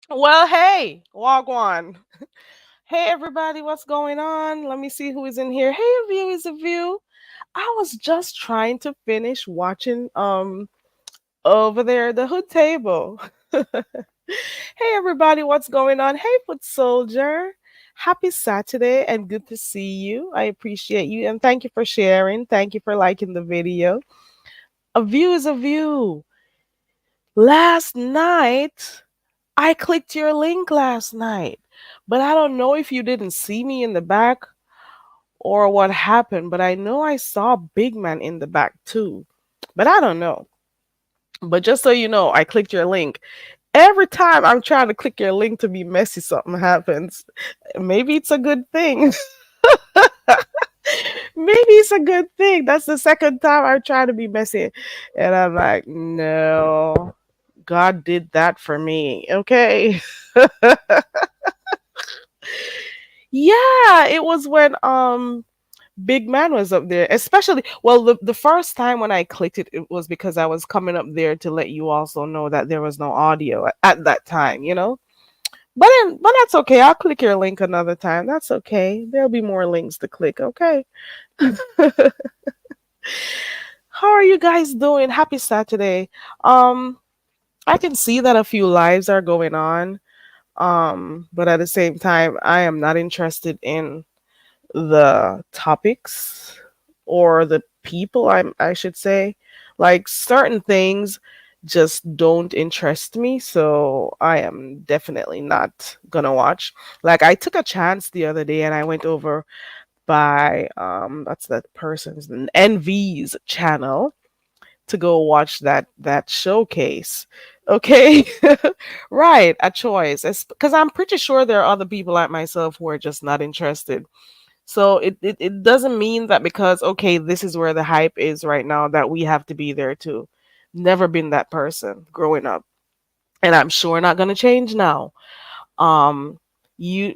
Well, hey, Wagwan. Hey, everybody, what's going on? Let me see who is in here. Hey, View is a View. I was just trying to finish watching over there the Hood Table. Hey, everybody, what's going on? Hey, Foot Soldier. Happy Saturday and good to see you. I appreciate you and thank you for sharing. Thank you for liking the video. A view is a view. Last night, I clicked your link last night, but I don't know if you didn't see me in the back or what happened, but I know I saw Big Man in the back too. But I don't know. But just so you know, I clicked your link. Every time I'm trying to click your link to be messy, something happens. Maybe it's a good thing. Maybe it's a good thing. That's the second time I try to be messy. And I'm like, no, God did that for me. Okay. Yeah, it was when Big Man was up there. Especially well the first time when I clicked it, it was because I was coming up there to let you also know that there was no audio at that time, you know? But that's okay. I'll click your link another time. That's okay. There'll be more links to click, okay? How are you guys doing? Happy Saturday. Um I can see that a few lives are going on. But at the same time, I am not interested in the topics or the people I should say. Like certain things just don't interest me, so I am definitely not gonna watch. Like I took a chance the other day and I went over by that's that person's NV's channel to go watch that showcase. Okay. Right, a choice. Because I'm pretty sure there are other people like myself who are just not interested. So it doesn't mean that because okay, this is where the hype is right now that we have to be there too. Never been that person growing up. And I'm sure not gonna change now. Um you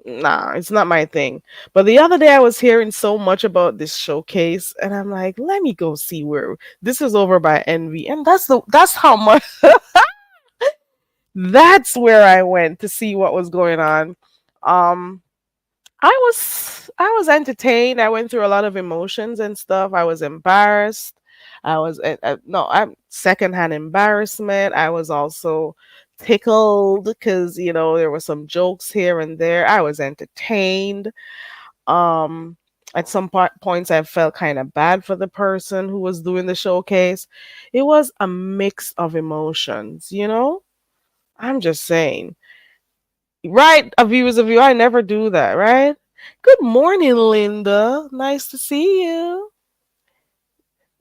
nah, it's not my thing. But the other day I was hearing so much about this showcase and I'm like, let me go see where this is over by Envy. And that's how much that's where I went to see what was going on. Um I was entertained. I went through a lot of emotions and stuff. I was embarrassed. I was no, I'm secondhand embarrassment. I was also tickled because there were some jokes here and there. I was entertained. Um, at some points, I felt kind of bad for the person who was doing the showcase. It was a mix of emotions. I'm just saying. Right, a view is a view. I never do that, right? Good morning, Linda. Nice to see you.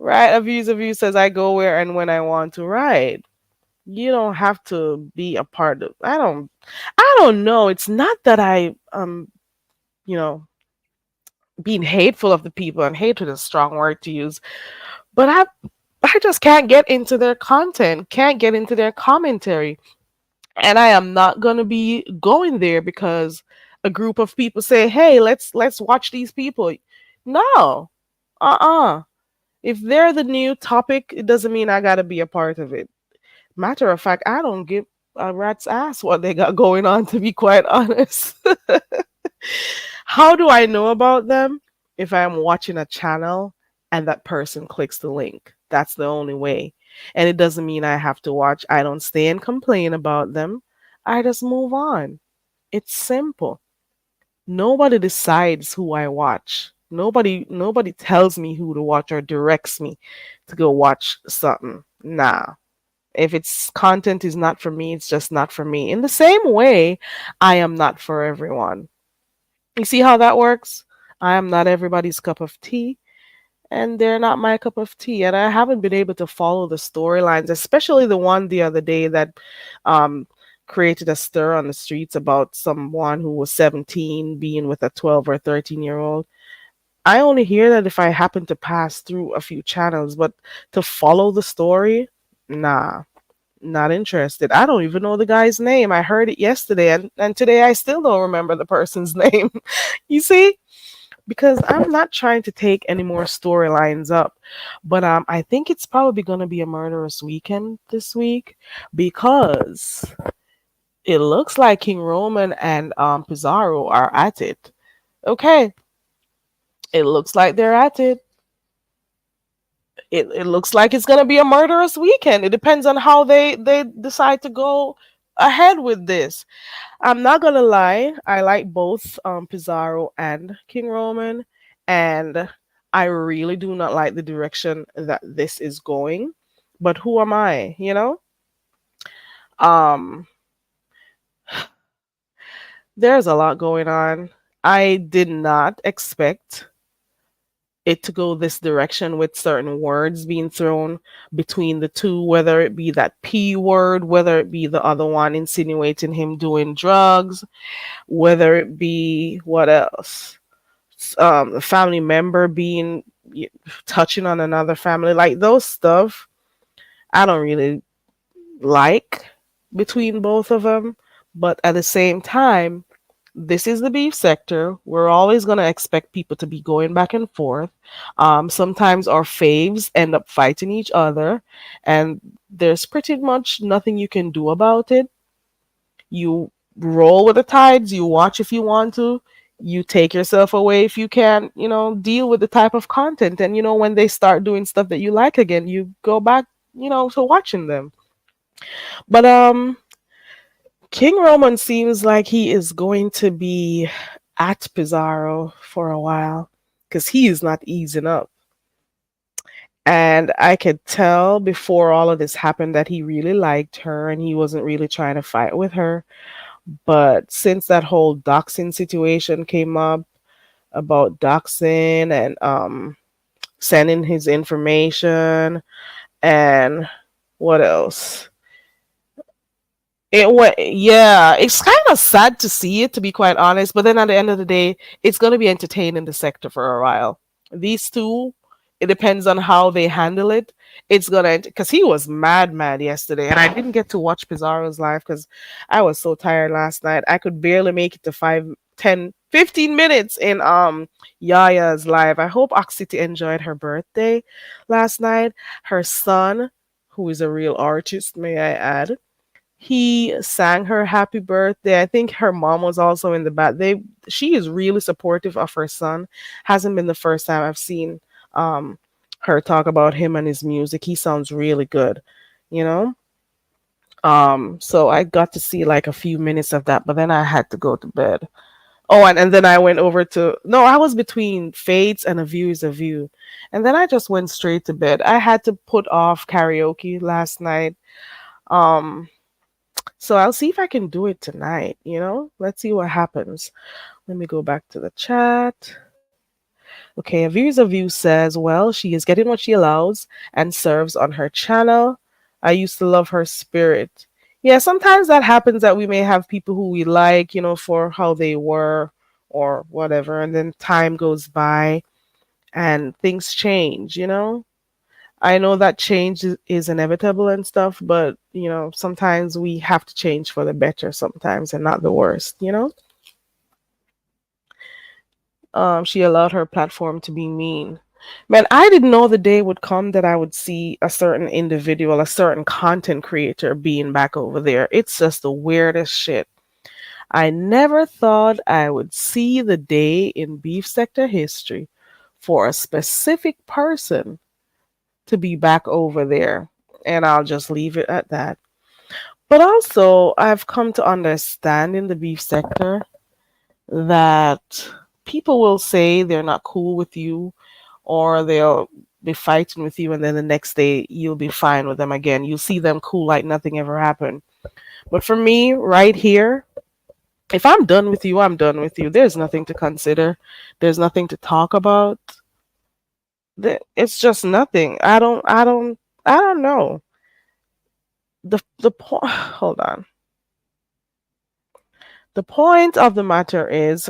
Right, a view is a view says I go where and when I want to. Right. You don't have to be a part of I don't know. It's not that I you know, being hateful of the people, and hatred is a strong word to use, but I just can't get into their content, can't get into their commentary. And I am not going to be going there because a group of people say, "Hey, let's watch these people." No. Uh-uh. If they're the new topic, it doesn't mean I got to be a part of it. Matter of fact, I don't give a rat's ass what they got going on, to be quite honest. How do I know about them? If I'm watching a channel and that person clicks the link. That's the only way. And it doesn't mean I have to watch. I don't stay and complain about them. I just move on. It's simple. Nobody decides who I watch. Nobody tells me who to watch or directs me to go watch something. Nah. If its content is not for me, it's just not for me. In the same way, I am not for everyone. You see how that works? I am not everybody's cup of tea, and they're not my cup of tea. And I haven't been able to follow the storylines, especially the one the other day that um, created a stir on the streets about someone who was 17 being with a 12 or 13-year-old. I only hear that if I happen to pass through a few channels, but to follow the story, nah, not interested. I don't even know the guy's name. I heard it yesterday, and today I still don't remember the person's name. You see? Because I'm not trying to take any more storylines up. But I think it's probably going to be a murderous weekend this week because it looks like King Roman and Pizarro are at it. Okay, it looks like they're at it. It looks like it's going to be a murderous weekend. It depends on how they decide to go ahead with this. I'm not gonna lie, I like both Pizarro and King Roman, and I really do not like the direction that this is going. But who am I, you know? Um, there's a lot going on. I did not expect it to go this direction with certain words being thrown between the two, whether it be that P word, whether it be the other one insinuating him doing drugs, whether it be what else? A family member being touching on another family, like those stuff I don't really like between both of them. But at the same time, this is the beef sector. We're always going to expect people to be going back and forth. Sometimes our faves end up fighting each other, and there's pretty much nothing you can do about it. You roll with the tides, you watch if you want to, you take yourself away if you can't, deal with the type of content. And when they start doing stuff that you like again, you go back, to watching them. But King Roman seems like he is going to be at Pizarro for a while because he is not easing up. And I could tell before all of this happened that he really liked her and he wasn't really trying to fight with her. But since that whole doxing situation came up about doxing and sending his information and what else? It went, yeah, it's kind of sad to see it, to be quite honest. But then at the end of the day, it's going to be entertaining the sector for a while. These two, it depends on how they handle it. It's gonna, because he was mad yesterday, and I didn't get to watch Pizarro's live because I was so tired last night. I could barely make it to 5, 10, 15 minutes in Yaya's live. I hope Oxity enjoyed her birthday last night. Her son, who is a real artist, may I add, he sang her happy birthday. I think her mom was also in the back. She is really supportive of her son. Hasn't been the first time I've seen um her talk about him and his music. He sounds really good, you know? So I got to see like a few minutes of that, but then I had to go to bed. Oh, and then I went over to, no, I was between Fades and A View is a View. And then I just went straight to bed. I had to put off karaoke last night. Um so I'll see if I can do it tonight, you know? Let's see what happens. Let me go back to the chat. Okay, a Views of View says, well, she is getting what she allows and serves on her channel. I used to love her spirit. Yeah, sometimes that happens that we may have people who we like, for how they were or whatever, and then time goes by and things change, I know that change is inevitable and stuff, but sometimes we have to change for the better sometimes and not the worst. She allowed her platform to be mean. Man, I didn't know the day would come that I would see a certain individual, a certain content creator being back over there. It's just the weirdest shit. I never thought I would see the day in beef sector history for a specific person to be back over there. And I'll just leave it at that. But also, I've come to understand in the beef sector that people will say they're not cool with you, or they'll be fighting with you, and then the next day you'll be fine with them again. You'll see them cool like nothing ever happened. But for me, right here, if I'm done with you, I'm done with you. There's nothing to consider. There's nothing to talk about. It's just nothing. I don't know. The point. Hold on. The point of the matter is,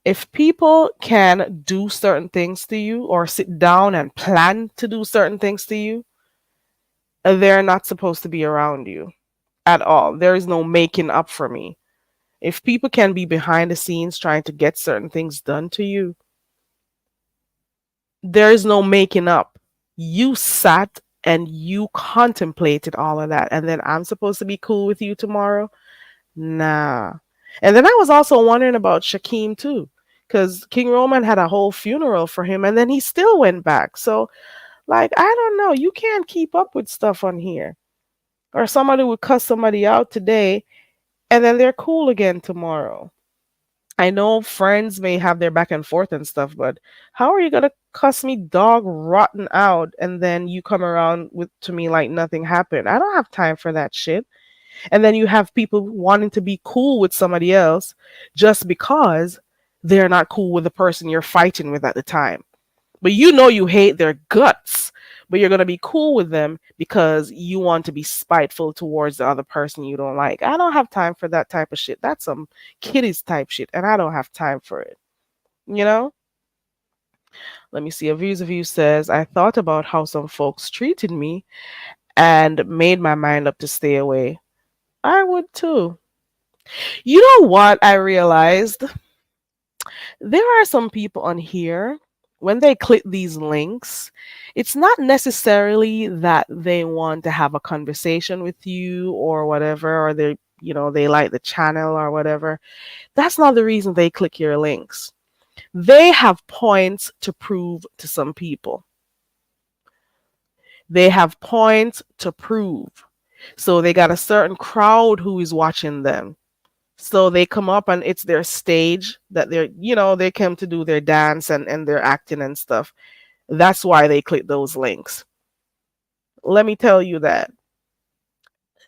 if people can do certain things to you or sit down and plan to do certain things to you, they're not supposed to be around you at all. There is no making up for me. If people can be behind the scenes trying to get certain things done to you, there is no making up. You sat and you contemplated all of that, and then I'm supposed to be cool with you tomorrow? Nah. And then I was also wondering about Shaquem too, because King Roman had a whole funeral for him, and then he still went back. So, like, I don't know. You can't keep up with stuff on here. Or somebody would cuss somebody out today, and then they're cool again tomorrow. I know friends may have their back and forth and stuff, but how are you gonna cuss me dog rotten out and then you come around with to me like nothing happened? I don't have time for that shit. And then you have people wanting to be cool with somebody else just because they're not cool with the person you're fighting with at the time. But you know you hate their guts, but you're going to be cool with them because you want to be spiteful towards the other person you don't like. I don't have time for that type of shit. That's some kiddies type shit, and I don't have time for it. You know? Let me see. A Views of You says, I thought about how some folks treated me and made my mind up to stay away. I would too. You know what I realized? There are some people on here, when they click these links, it's not necessarily that they want to have a conversation with you or whatever, or they like the channel or whatever. That's not the reason they click your links. They have points to prove to some people. They have points to prove. So they got a certain crowd who is watching them. So they come up and it's their stage that they come to do their dance and their acting and stuff. That's why they click those links. Let me tell you that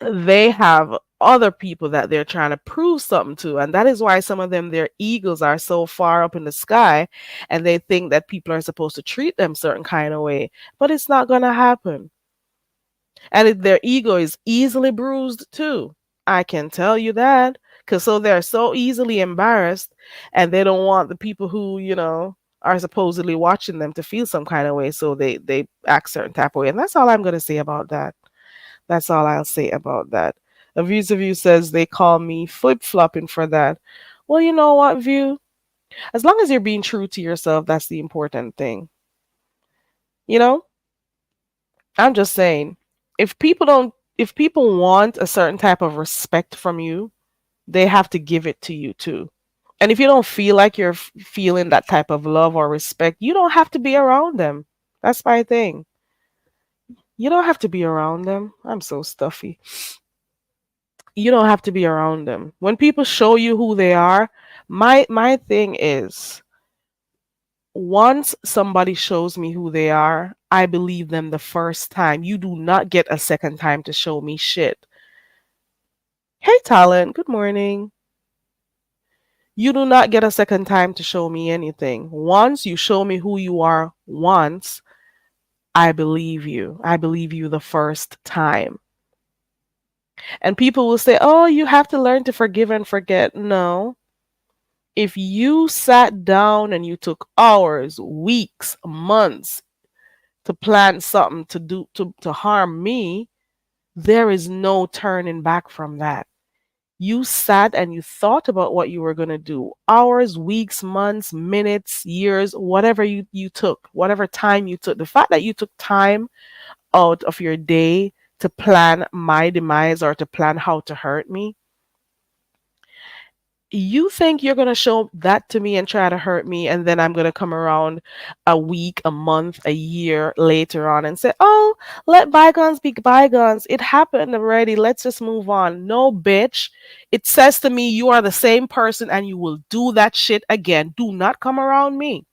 they have other people that they're trying to prove something to. And that is why some of them, their egos are so far up in the sky and they think that people are supposed to treat them certain kind of way. But it's not going to happen. And their ego is easily bruised too. I can tell you that. Because so they're so easily embarrassed and they don't want the people who, are supposedly watching them to feel some kind of way. So they act certain type of way. And that's all I'm going to say about that. That's all I'll say about that. A Views of You says they call me flip flopping for that. Well, you know what, View? As long as you're being true to yourself, that's the important thing. You know? I'm just saying, if people want a certain type of respect from you, they have to give it to you too. And if you don't feel like you're feeling that type of love or respect, you don't have to be around them. That's my thing. You don't have to be around them. I'm so stuffy. You don't have to be around them. When people show you who they are, my thing is, once somebody shows me who they are, I believe them the first time. You do not get a second time to show me shit. Hey, Talent, good morning. You do not get a second time to show me anything. Once you show me who you are once, I believe you. I believe you the first time. And people will say, oh, you have to learn to forgive and forget. No. If you sat down and you took hours, weeks, months to plan something to harm me, there is no turning back from that. You sat and you thought about what you were going to do. Hours, weeks, months, minutes, years, whatever you took, whatever time you took. The fact that you took time out of your day to plan my demise or to plan how to hurt me, you think you're going to show that to me and try to hurt me, and then I'm going to come around a week, a month, a year later on and say, oh, let bygones be bygones. It happened already. Let's just move on. No, bitch. It says to me, you are the same person and you will do that shit again. Do not come around me.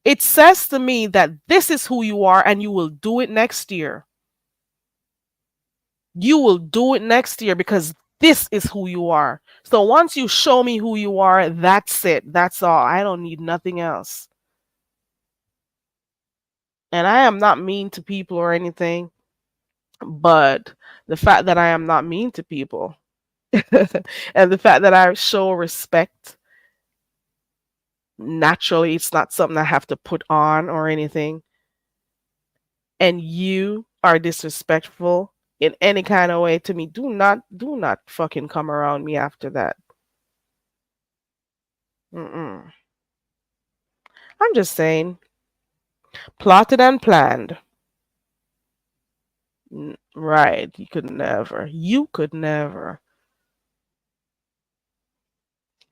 It says to me that this is who you are and you will do it next year. You will do it next year because this is who you are. So once you show me who you are, that's it. That's all. I don't need nothing else. And I am not mean to people or anything, but the fact that I am not mean to people and the fact that I show respect naturally, it's not something I have to put on or anything. And you are disrespectful in any kind of way to me, do not fucking come around me after that. Mm-mm. I'm just saying, plotted and planned. Right. You could never. You could never.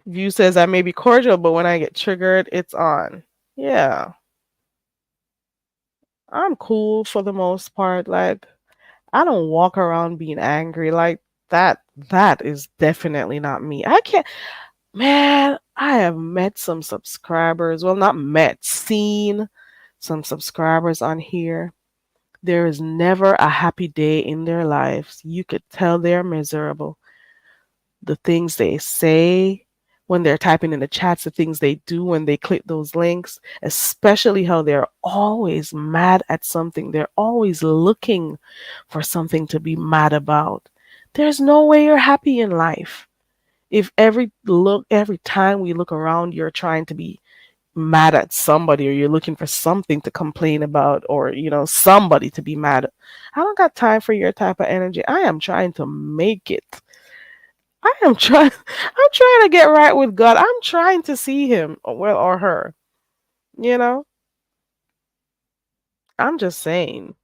View says I may be cordial, but when I get triggered, it's on. Yeah. I'm cool for the most part. Like, I don't walk around being angry like that. That is definitely not me. I can't, man, I have met some subscribers. Well, not met, seen some subscribers on here. There is never a happy day in their lives. You could tell they're miserable. The things they say when they're typing in the chats, the things they do when they click those links, especially how they're always mad at something. They're always looking for something to be mad about. There's no way you're happy in life. If every time we look around, you're trying to be mad at somebody or you're looking for something to complain about or somebody to be mad at. I don't got time for your type of energy. I am trying to make it. I'm trying to get right with God. I'm trying to see him or her. You know? I'm just saying.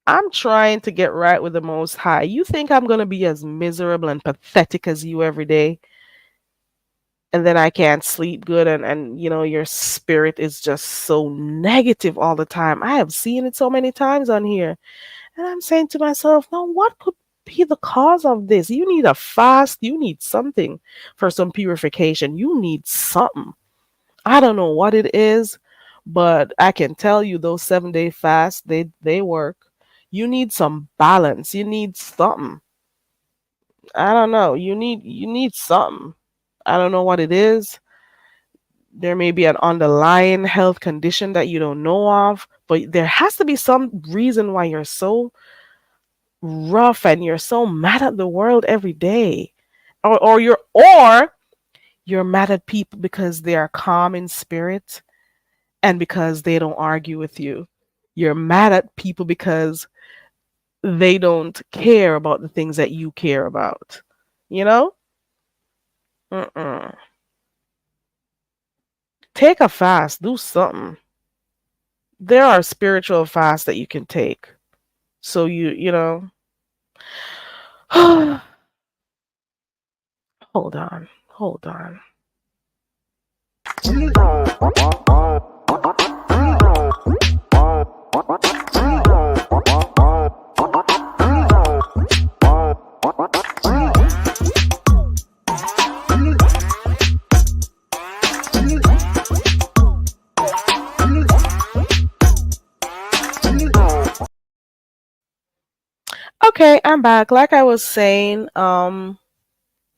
I'm trying to get right with the most high. You think I'm going to be as miserable and pathetic as you every day? And then I can't sleep good and your spirit is just so negative all the time. I have seen it so many times on here. And I'm saying to myself, now what could be the cause of this? You need a fast, you need something for some purification. You need something. I don't know what it is, but I can tell you those 7-day fasts, they work. You need some balance. You need something. I don't know. You need something. I don't know what it is. There may be an underlying health condition that you don't know of, but there has to be some reason why you're so rough and you're so mad at the world every day. Or you're mad at people because they are calm in spirit and because they don't argue with you. You're mad at people because they don't care about the things that you care about. You know? Mm-mm. Take a fast, do something. There are spiritual fasts that you can take. So hold on. Hold on. Okay, I'm back. Like I was saying, yeah,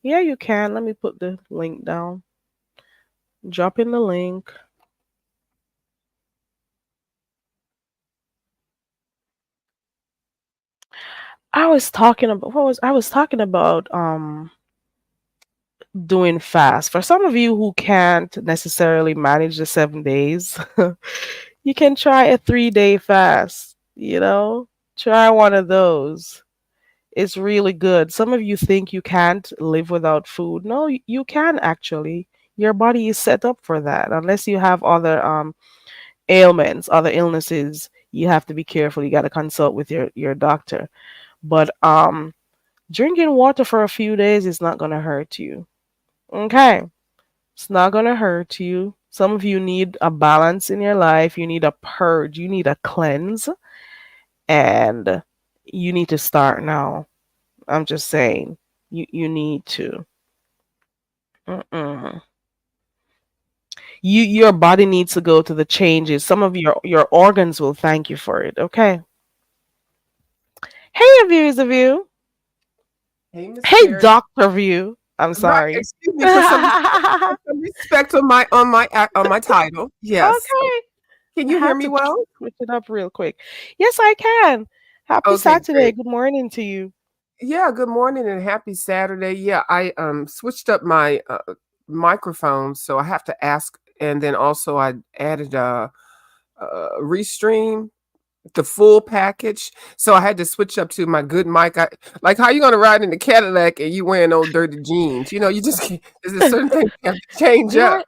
you can. Let me put the link down. Drop in the link. I was talking about doing fast. For some of you who can't necessarily manage the 7 days, you can try a 3-day fast. Try one of those. It's really good. Some of you think you can't live without food. No, you can actually. Your body is set up for that. Unless you have other ailments, other illnesses, you have to be careful. You got to consult with your doctor. But drinking water for a few days is not going to hurt you. Okay? It's not going to hurt you. Some of you need a balance in your life. You need a purge. You need a cleanse. And you need to start now. I'm just saying. You need to. Mm-mm. your body needs to go to the changes. Some of your organs will thank you for it. Okay. Hey, views of you. Hey, Miss Hey, Terry. Doctor View. I'm Right, sorry. excuse me, Okay. put some respect on my title. Yes. Can I you hear had me to well? switch it up real quick. Yes, I can. Happy Okay, Saturday. great. Good morning to you. Yeah, good morning and happy Saturday. Yeah, I switched up my microphone, so I have to ask, and then also I added a restream, the full package. So I had to switch up to my good mic. Like how you gonna ride in the Cadillac and you wearing old dirty jeans? You know, you just can't, there's a certain thing you have to change Did I up.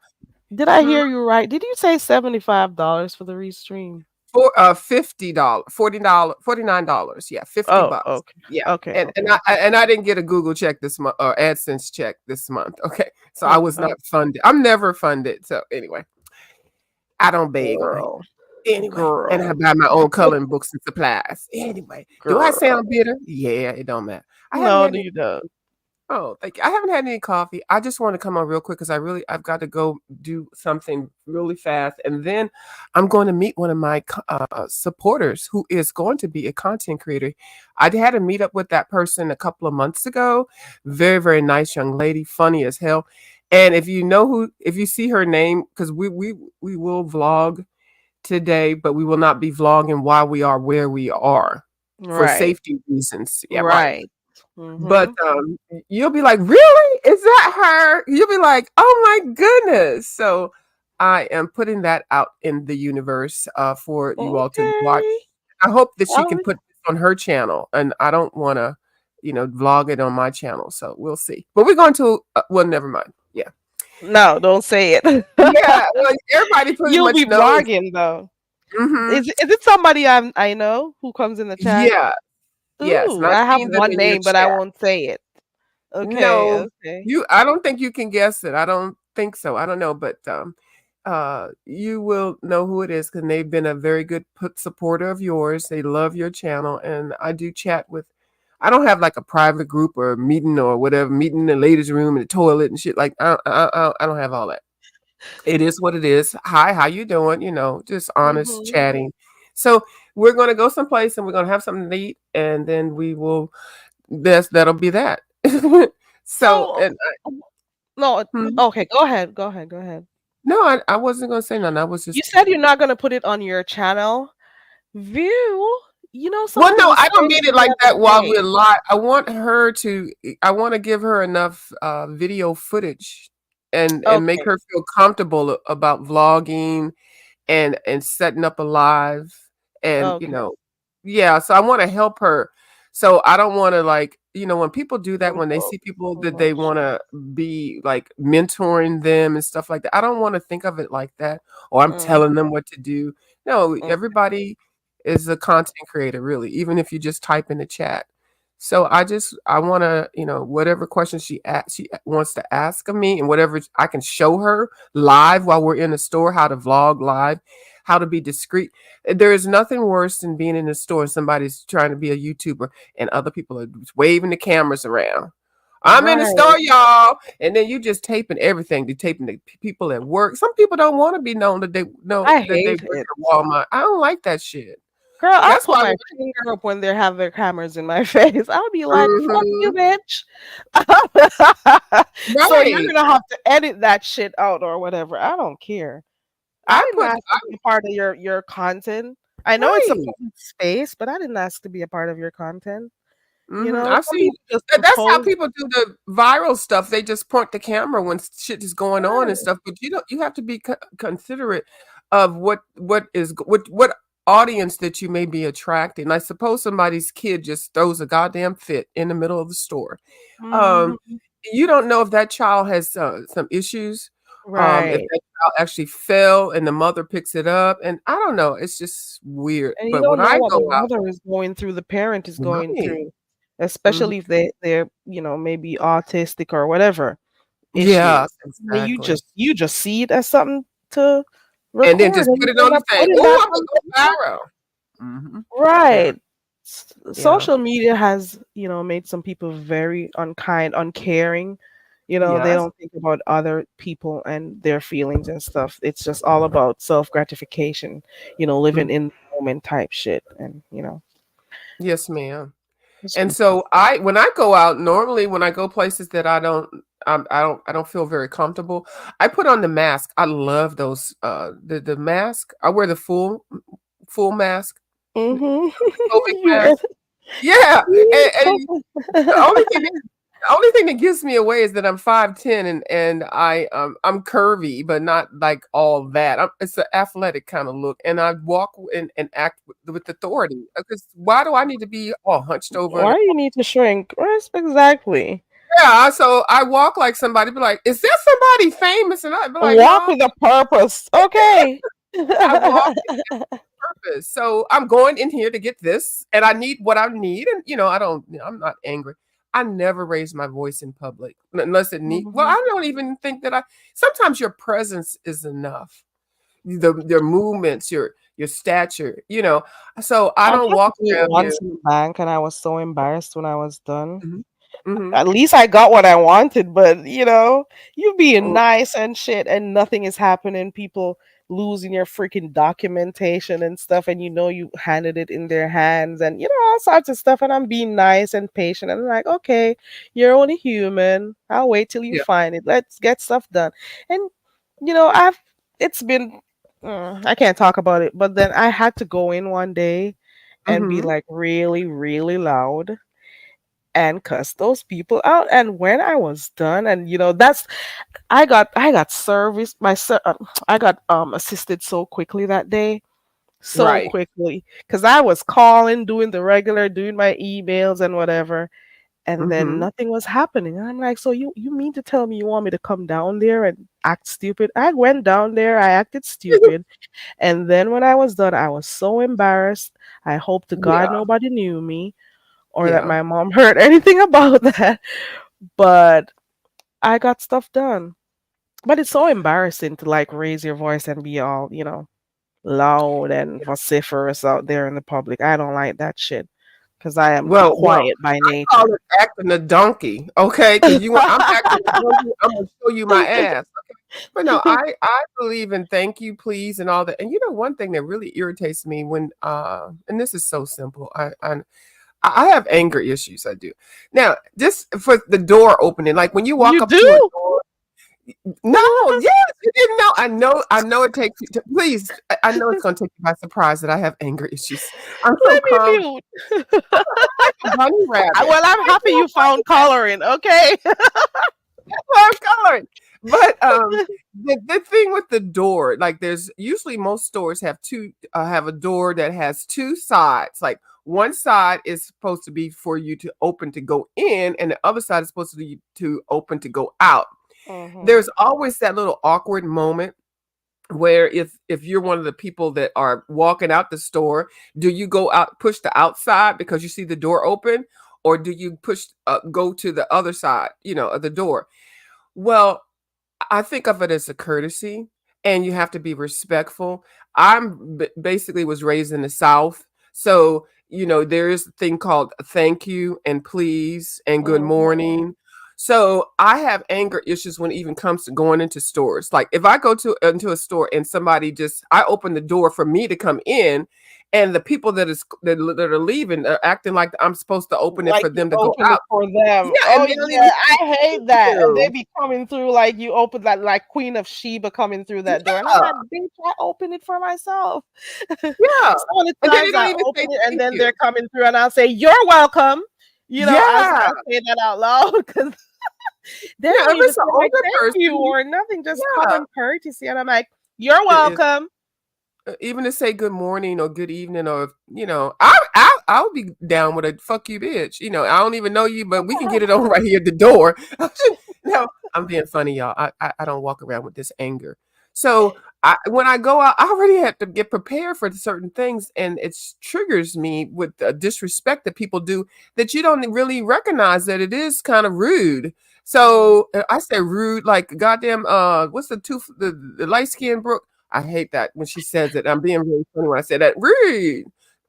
did I Hmm? hear you right? Did you say $75 for the restream? For $50, $49. Yeah, Oh, $50. okay. Yeah. Okay, And okay. I didn't get a Google check this month or AdSense check this month. Okay. So I Oh, was not oh, funded. I'm never funded. So anyway, I don't beg on it. girl. Anyway, and I Girl. buy my own coloring books and supplies. Anyway, do I Girl. sound bitter? Yeah, it don't matter. I haven't No, had do any. you don't. Oh, thank you. I haven't had any coffee. I just want to come on real quick because I've got to go do something really fast, and then I'm going to meet one of my supporters who is going to be a content creator. I had a meet up with that person a couple of months ago. Very, very nice young lady, funny as hell. And if you see her name, because we will vlog today, but we will not be vlogging while we are where we are for Right. safety reasons. Yeah, right. Right. But Mhm. you'll be like, really? Is that her? You'll be like, oh my goodness. So I am putting that out in the universe for you all to watch. Okay. I hope that she can I'll put this on her channel, and I don't want to, vlog it on my channel. So we'll see. But we're going to. Well, never mind. Yeah, No, don't say it. yeah. Well, everybody pretty You'll much be knows. vlogging though. Hmm. Is it somebody I know who comes in the chat? Yeah. Yes, and Ooh, I've I have seen them one in your name, but I chat. won't say it. Okay, No, okay. I don't think you can guess it. I don't think so. I don't know, but you will know who it is because they've been a very good supporter of yours. They love your channel, and I do chat with. I don't have like a private group or a meeting or whatever, meeting in the ladies' room in the toilet and shit. Like I don't have all that. It is what it is. Hi, how you doing? Just honest Mhm. chatting. So we're gonna go someplace and we're gonna have something to eat, and then we will. That'll be that. So, So and no, hmm? okay, go ahead. Go ahead. Go ahead. No, I wasn't gonna say nothing. I was You just said you're not gonna put it on your channel. View, well, something no, you I don't said mean it the like other that while we're day. live. I want to give her enough video footage and make Okay, her feel comfortable about vlogging and setting up a live and okay. yeah, so I want to help her. So I don't want to like, when people do that, when they Info see people that they want promotion. to be like mentoring them and stuff like that, I don't want to think of it like that, or I'm Mm, telling them what to do. No, mm. everybody is a content creator, really, even if you just type in the chat. So I want to, whatever questions she wants to ask of me, and whatever I can show her live while we're in the store, how to vlog live, how to be discreet. There is nothing worse than being in the store and somebody's trying to be a YouTuber and other people are waving the cameras around. I'm in the Right. store, y'all, and then you just taping everything. They taping the people at work. Some people don't want to be known that they know I that they hate work it. at Walmart. I don't like that shit. Girl, I'll That's put why. my finger up when they have their cameras in my face. I'll be like, fuck you, Mhm. bitch. So you're Right. gonna have to edit that shit out or whatever. I don't care. I I didn't put ask to be a part of your content. I know it's a right. public space, but I didn't ask to be a part of your content. I've Some seen people just that's how propose. people do the viral stuff. They just point the camera when shit is going on and Right. stuff. But you have to be considerate of what audience that you may be attracting. I suppose somebody's kid just throws a goddamn fit in the middle of the store. Um, Mhm. you don't know if that child has some issues. If Right. that child actually fell and the mother picks it up, and I don't know. It's just weird. And you But when don't know I what go the out, mother is going through, the parent is going right. through, Mhm. especially if they're, maybe autistic or whatever Yeah, issues. And exactly. you just see it as something to And then record just and put you it on end the up thing. putting Oh, that I'm on gonna go viral. Mhm. Yeah, right. yeah. Social media has, made some people very unkind, uncaring, They Yes. don't think about other people and their feelings and stuff. It's just all about self gratification, living Mhm. in the moment type shit. And, Yes, ma'am. it's And just, so when I go out, normally when I go places that I don't feel very comfortable, I put on the mask. I love those the mask. I wear the full mask, mm-hmm. the COVID you, mask. Yeah, and you, the only thing that gives me away is that I'm 5'10" and I'm curvy, but not like all that. It's an athletic kind of look, and I walk and act with authority. Because why do I need to be all hunched over? why you need to shrink? Yes, exactly. Yeah, so I walk like somebody, be like, "Is there somebody famous?" And I'd be like, Walk "No, with a purpose. Okay. I walk with purpose. So I'm going in here to get this, and I need what I need." And I'm not angry. I never raise my voice in public unless it need. Well, Mhm. I don't even think that I. Sometimes your presence is enough. Your movements, your stature. So I I don't had to walk do it around here. once in the bank, and I was so embarrassed when I was done. Mhm. Mhm. At least I got what I wanted, but you being nice and shit, and nothing is happening. People losing your freaking documentation and stuff, and you handed it in their hands, and all sorts of stuff. And I'm being nice and patient, and I'm like, okay, you're only human. I'll wait till you Yeah. find it. Let's get stuff done. And I've it's been I can't talk about it, but then I had to go in one day and be Mhm. like really, really loud and cuss those people out. And when I was done, and that's I got service I got assisted so quickly that day, so Right. quickly, because I was calling, doing the regular, doing my emails and whatever, and then Mhm. nothing was happening. And I'm like, so you mean to tell me you want me to come down there and act stupid? I went down there, I acted stupid, and then when I was done, I was so embarrassed. I hope to God Yeah. nobody knew me or that Yeah. my mom heard anything about that. But I got stuff done. But it's so embarrassing to like raise your voice and be all, loud and vociferous out there in the public. I don't like that shit because I am Well, quiet by I call nature. it acting a donkey, okay? Because I'm acting a donkey, I'm gonna show you my ass, okay? But no, I believe in thank you, please, and all that. And one thing that really irritates me when and this is so simple. I have anger issues. I do. Now, just for the door opening, like when you walk You up to a do? door. No, yes, you didn't know. I know it takes you to, please. I know it's gonna take you by surprise that I have anger issues. I'm so Let me calm. mute. Like a bunny rabbit. Well, I'm Like happy you found coloring. Okay. I'm coloring. But the thing with the door, like there's usually most stores have a door that has two sides. Like one side is supposed to be for you to open to go in, and the other side is supposed to be to open to go out. Hmm. There's always that little awkward moment where if you're one of the people that are walking out the store, do you go out push the outside because you see the door open, or do you push go to the other side, of the door? Well, I think of it as a courtesy, and you have to be respectful. Basically was raised in the South, so there is a thing called thank you and please and good Hmm. morning. So I have anger issues when it even comes to going into stores. Like if I go to into a store and I open the door for me to come in, and the people that are leaving are acting like I'm supposed to open it Like for you them to go open it out. for them. Yeah, and Oh they don't yeah, even say I hate thank that. And they you. be coming through like you open that like Queen of Sheba coming through that door. And I'm Yeah. like, bitch, I open it for myself. Yeah, Some of the and then they times don't I even open say it and thank then they're you. coming through and I'll say, you're welcome. Yeah, I say that out loud because they yeah, don't if even it's say an like older thank you person, or nothing, just yeah, common courtesy. And I'm like, you're it is. welcome. Even to say good morning or good evening or, I'll be down with a "fuck you, bitch," I don't even know you, but we can get it on right here at the door. No, I'm being funny, y'all. I don't walk around with this anger. So, when I go out, I already have to get prepared for certain things, and it triggers me with the disrespect that people do that you don't really recognize that it is kind of rude. Mm. So, I say rude like goddamn, what's the light skinned Brooke? I hate that when she says it. I'm being really funny when I say that. Rude.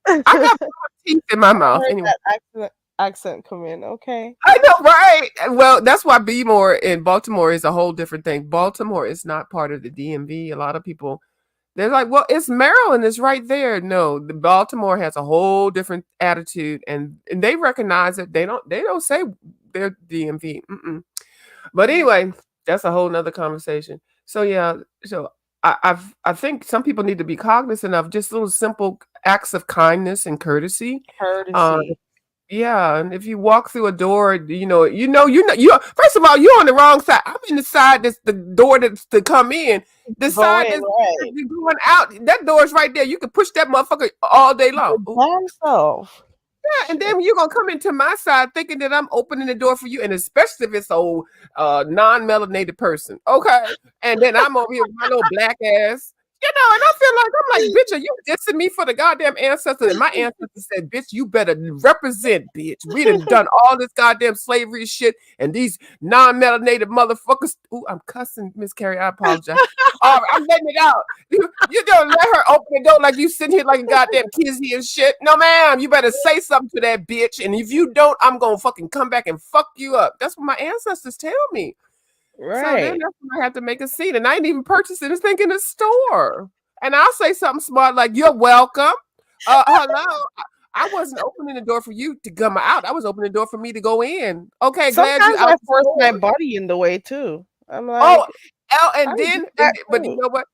I got teeth in my I mouth. heard Anyway, that accent. accent come in. Okay. I know, right? Well, that's why Bmore in Baltimore is a whole different thing. Baltimore is not part of the DMV. A lot of people they're like, well, it's Maryland, it's right there. No, the Baltimore has a whole different attitude, and they recognize it. They don't say they're DMV. Mm-mm. But anyway, that's a whole nother conversation. So yeah, so I think some people need to be cognizant of just little simple acts of kindness and courtesy. Uh, Courtesy. yeah, and if you walk through a door, you first of all, you're on the wrong side. I'm in the side that's the door that's to come in. The Go side in, that's right. going out, that door's right there. You can push that motherfucker all day long. Your damn self. Yeah, and then you're gonna come into my side thinking that I'm opening the door for you, and especially if it's a non-melanated person, okay? And then I'm over here with my little black ass, and I feel like I'm like, bitch, are you dissing me for the goddamn ancestors? And my ancestors said, bitch, you better represent, bitch. We done all this goddamn slavery shit, and these non-melanated motherfuckers. Ooh, I'm cussing, Miss Carrie. I apologize. All right, I'm letting it out. You don't let her open the door like you sitting here like a goddamn kizzy and shit. No, ma'am. You better say something to that bitch. And if you don't, I'm gonna fucking come back and fuck you up. That's what my ancestors tell me. So then Right. that's when I have to make a scene. And I ain't even purchasing this thing in the store. And I'll say something smart like, you're welcome. Hello. I wasn't opening the door for you to come out. I was opening the door for me to go in. Okay, glad you Sometimes out I the force my door. body in the way too. I'm Oh, like, I and do then, that but you too. know what?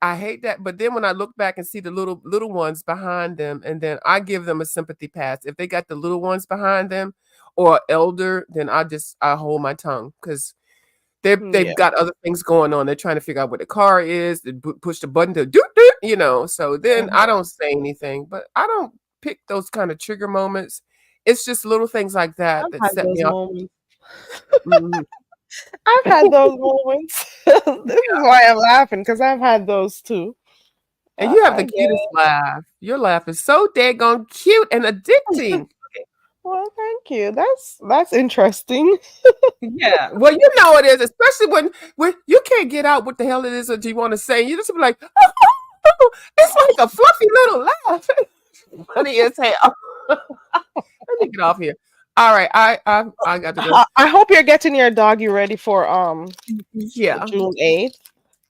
I hate that. But then when I look back and see the little ones behind them, and then I give them a sympathy pass. If they got the little ones behind them or elder, then I hold my tongue because they've Yeah. got other things going on. They're trying to figure out where the car is. They push the button to do do. So then I Mhm. don't say anything, but I don't pick those kind of trigger moments. It's just little things like that I've that had set me those off. moments. Mhm. I've had those moments. This is why I'm laughing because I've had those too. And you have I the get cutest it. laugh. Your laugh is so daggone cute and addicting. Well, thank you. That's interesting. Yeah. Well, you know it is, especially when you can't get out what the hell it is that you want to say. You just be like, it's like a fluffy little laugh. Funny as hell. Let me get off here. All right, I got to go. I hope you're getting your doggy ready for Yeah, June 8th.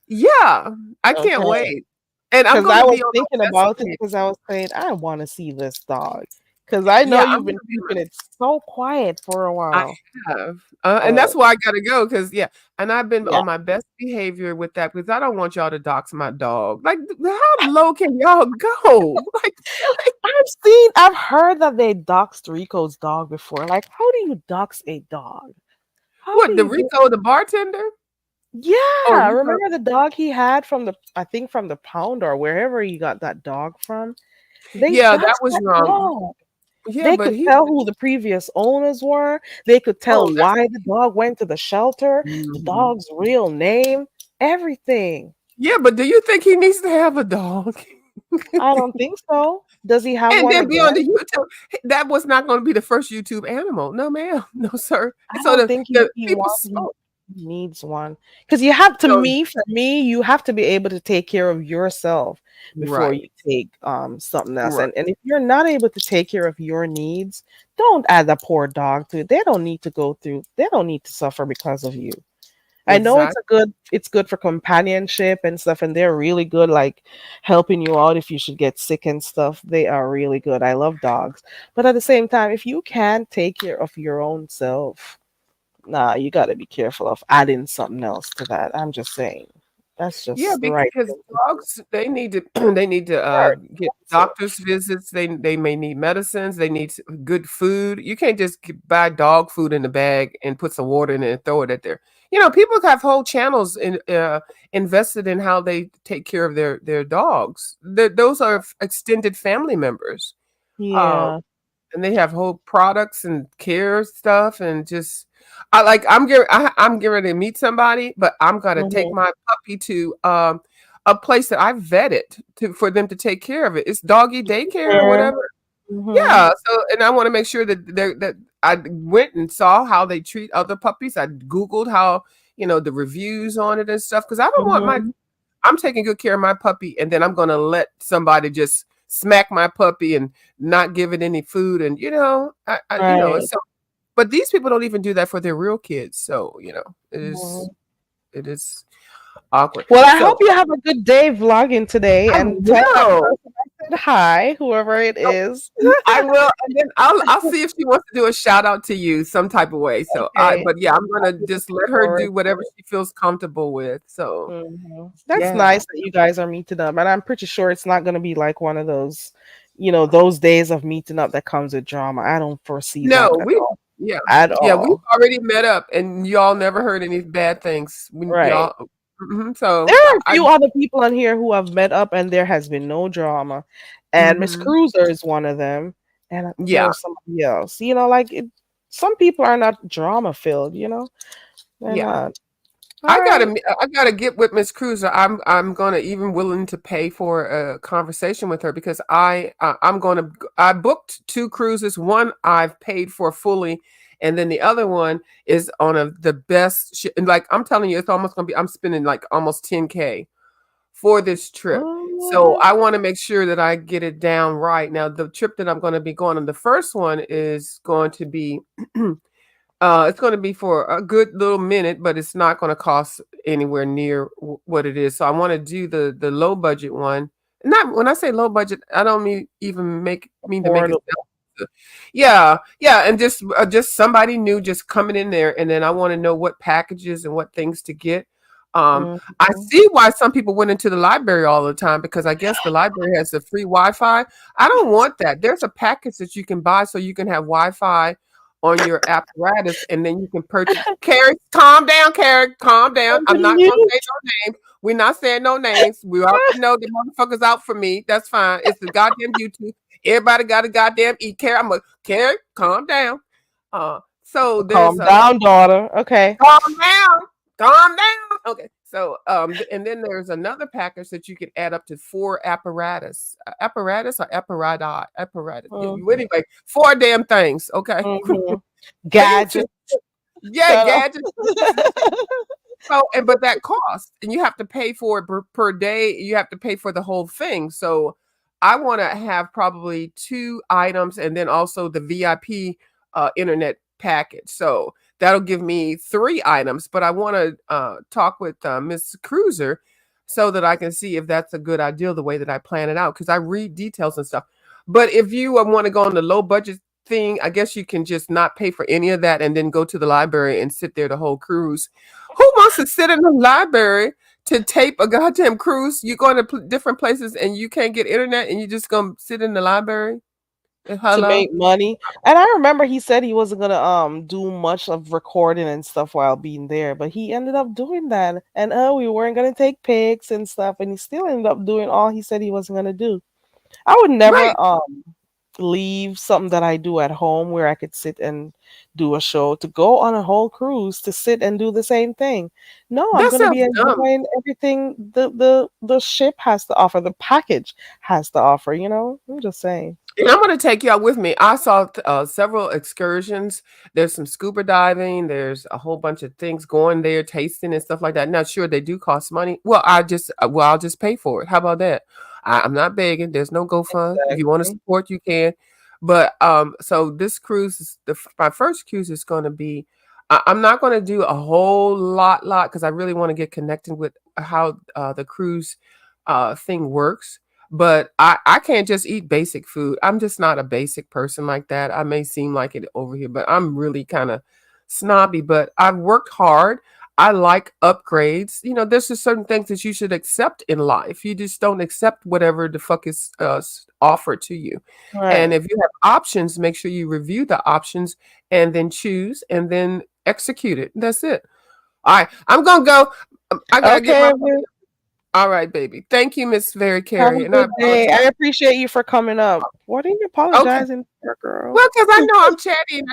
yeah. I can't Okay. wait, and I'm Because going I to was be on thinking my best about it behavior. because I was saying I want to see this dog. Because I know Yeah, I'm you've going been to be on keeping it so quiet for a I while. have, and Uh, that's why I gotta go because yeah, and I've been yeah. on my best behavior with that because I don't want y'all to dox my dog. Like, how low can y'all go? I've heard that they doxed Rico's dog before. Like, how do you dox a dog? How do What, the you do? Rico, the bartender? Or Yeah, Rico? remember the dog he had from I think from the pound or wherever he got that dog from? They Yeah, that doxed was that wrong. dog. Yeah, They but could he. tell who the previous owners were. They could tell Oh, that's. why the dog went to the shelter, the Mhm. dog's real name, everything. Yeah, but do you think he needs to have a dog? I don't think so. Does he have And one then be on the again? YouTube. That was not going to be the first YouTube animal. No, ma'am. No, sir. I So don't the, think the he people wants spoke. he needs one. Because you have to So, me, for me, you have to be able to take care of yourself before right, you take something else. right, And if you're not able to take care of your needs, don't add the poor dog to it. They don't need to suffer because of you. I know exactly. it's good for companionship and stuff, and they're really good like helping you out if you should get sick and stuff. They are really good. I love dogs. But at the same time, if you can't take care of your own self, nah, you got to be careful of adding something else to that. I'm just saying. That's Yeah, just the right because thing to do. dogs they need to they need to They're get expensive. doctor's visits. They may need medicines. They need good food. You can't just buy dog food in the bag and put some water in it and throw it at there. People have whole channels invested in how they take care of their dogs. Those are extended family members. Uh, Yeah. and they have whole products and care stuff and just I'm getting ready to meet somebody, but I'm gonna take Hmm. my puppy to a place that I vetted to for them to take care of it. It's doggy daycare or Yeah. whatever. Hmm. Yeah, so and I want to make sure that I went and saw how they treat other puppies. I googled how the reviews on it and stuff because I don't want my Hmm. I'm taking good care of my puppy, and then I'm gonna let somebody just smack my puppy and not give it any food, and Right. so. But these people don't even do that for their real kids, so Mhm. it is awkward. Well, I hope So you have a good day vlogging today I and tell that will. person I said hi, whoever it is. I will, and then I'll see if she wants to do a shout out to you some type of way. So Okay. but yeah, I'm I'll gonna be just looking let her forward do to whatever it. she feels comfortable with. So That's yeah. nice that you guys are meeting up, and I'm pretty sure it's not going to be like one of those, those days of meeting up that comes with drama. I don't foresee No, that at we all. yeah. At Yeah, we've all. already met up and y'all never heard any bad things. When Right. y'all so There are a I few other people on here who have met up and there has been no drama. And Miss mhm. Cruiser is one of them. And Yeah. there's somebody else. Some people are not drama filled. They're Yeah. not. All right. I gotta get with Miss Cruiser. I'm gonna even willing to pay for a conversation with her because I booked two cruises. One I've paid for fully, and then the other one is on the best. And like I'm telling you, it's almost gonna be. I'm spending like almost 10K for this trip. So Mhm. I want to make sure that I get it down right. Now the trip that I'm going to be going on, the first one is going to be it's going to be for a good little minute, but it's not going to cost anywhere near what it is. So I want to do the low budget one. Not when I say low budget, I don't mean to make it Affordable. yeah, yeah, and just somebody new just coming in there, and then I want to know what packages and what things to get. I Mhm. see why some people went into the library all the time because I guess the library has the free Wi-Fi. I don't want that. There's a package that you can buy so you can have Wi-Fi on your apparatus, and then you can purchase. Carrie, calm down, Carrie, calm down. On the I'm not gonna say news. no names. We're not saying no names. We already know the motherfuckers out for me. That's fine. It's the goddamn YouTube. Everybody got a goddamn eat. Carrie, Carrie, calm down. So there's Calm a down, daughter. Okay. calm down, calm down. Okay, so and then there's another package that you can add up to four apparatus or apparatus. Yeah, Mhm. anyway, four damn things. Okay, Mhm. but it's Gadget. just yeah, Shut up. gadgets. So, but that costs, and you have to pay for it per day. You have to pay for the whole thing. So, I want to have probably two items, and then also the VIP internet package. So that'll give me three items. But I want to talk with Miss Cruiser so that I can see if that's a good idea the way that I plan it out because I read details and stuff. But if you want to go on the low budget thing, I guess you can just not pay for any of that and then go to the library and sit there the whole cruise. Who wants to sit in the library to tape a goddamn cruise? You going to different places and you can't get internet and you just gonna sit in the library? To Hello? make money. And I remember he said he wasn't gonna do much of recording and stuff while being there, but he ended up doing that. And we weren't gonna take pics and stuff, and he still ended up doing all he said he wasn't gonna do. I would Right. never leave something that I do at home where I could sit and do a show to go on a whole cruise to sit and do the same thing. No, I'm That gonna be sounds dumb. enjoying everything the ship has to offer, the package has to offer. I'm just saying. And I'm going to take y'all with me. I saw several excursions. There's some scuba diving. There's a whole bunch of things going there, tasting and stuff like that. Not sure they do cost money. I'll just pay for it. How about that? I'm not begging. There's no GoFund. If you want to Exactly. support, you can. But so this cruise is my first cruise is going to be. I'm not going to do a whole lot because I really want to get connected with how the cruise thing works, but I can't just eat basic food. I'm just not a basic person like that. I may seem like it over here, but I'm really kind of snobby. But I've worked hard. I like upgrades. There's just certain things that you should accept in life. You just don't accept whatever the fuck is offered to you. And Right. if you have options, make sure you review the options and then choose and then execute it. That's it. All right, I'm gonna go. I gotta get my Okay, puppy. Viv. All right, baby. Thank you, Miss Very Have Carrie, a and I good day. apologize. I appreciate you for coming up. What are you Okay. apologizing for, girl? Well, because I know I'm chatty and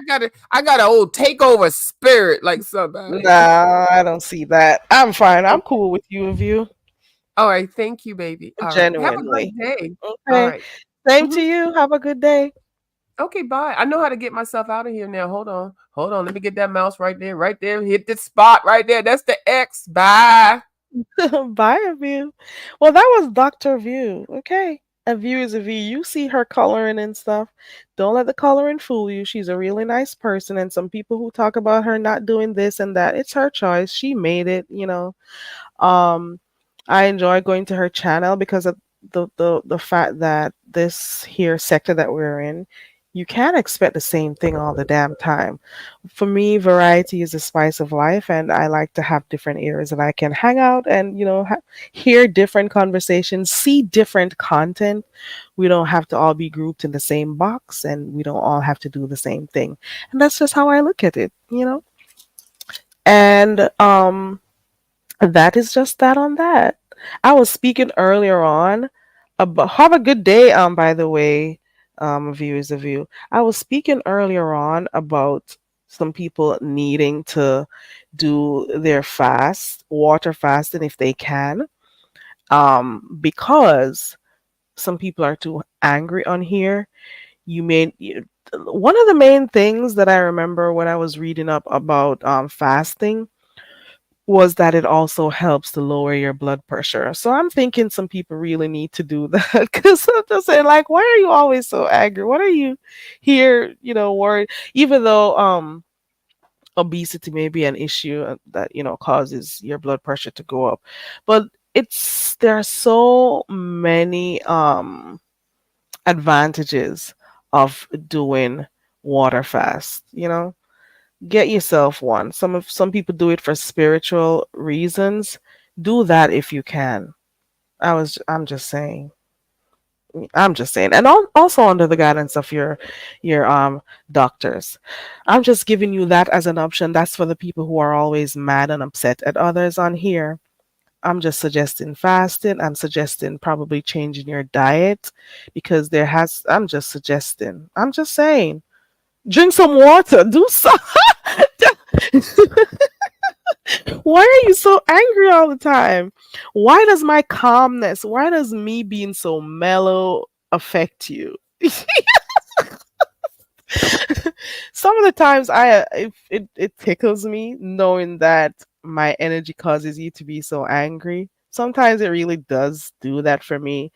I got an old takeover spirit like somebody. Nah, I don't see that. I'm fine. I'm cool with you of you. All right. Thank you, baby. All right. Have a Genuinely. great day. All Okay. right. Same hmm to you. Have a good day. Okay, bye. I know how to get myself out of here now. Hold on. Hold on. Let me get that mouse right there. Right there. Hit the spot right there. That's the X. Bye. Bye, View. Well, that was Dr. View. Okay. A view is a view. You see her coloring and stuff. Don't let the coloring fool you. She's a really nice person. And some people who talk about her not doing this and that, it's her choice. She made it. Um, I enjoy going to her channel because of the fact that this here sector that we're in, you can't expect the same thing all the damn time. For me, variety is the spice of life, and I like to have different areas that I can hang out and hear different conversations, see different content. We don't have to all be grouped in the same box, and we don't all have to do the same thing. And that's just how I look at it. And that is just that on that. I was speaking earlier on about have a good day, by the way, viewers of you. I was speaking earlier on about some people needing to do their fast, water fasting if they can, because some people are too angry on here. One of the main things that I remember when I was reading up about fasting was that it also helps to lower your blood pressure. So I'm thinking some people really need to do that because I'm just saying, like, why are you always so angry? What are you here, worried? Even though obesity may be an issue that causes your blood pressure to go up, but there are so many advantages of doing water fast. Get yourself one. Some people do it for spiritual reasons. Do that if you can. I'm just saying. I'm just saying. And also under the guidance of your doctors. I'm just giving you that as an option. That's for the people who are always mad and upset at others on here. I'm just suggesting fasting. I'm suggesting probably changing your diet because I'm just suggesting. I'm just saying. Drink some water. Do something. Why are you so angry all the time? Why does my calmness, why does me being so mellow affect you? Some of the times it tickles me knowing that my energy causes you to be so angry. Sometimes it really does do that for me.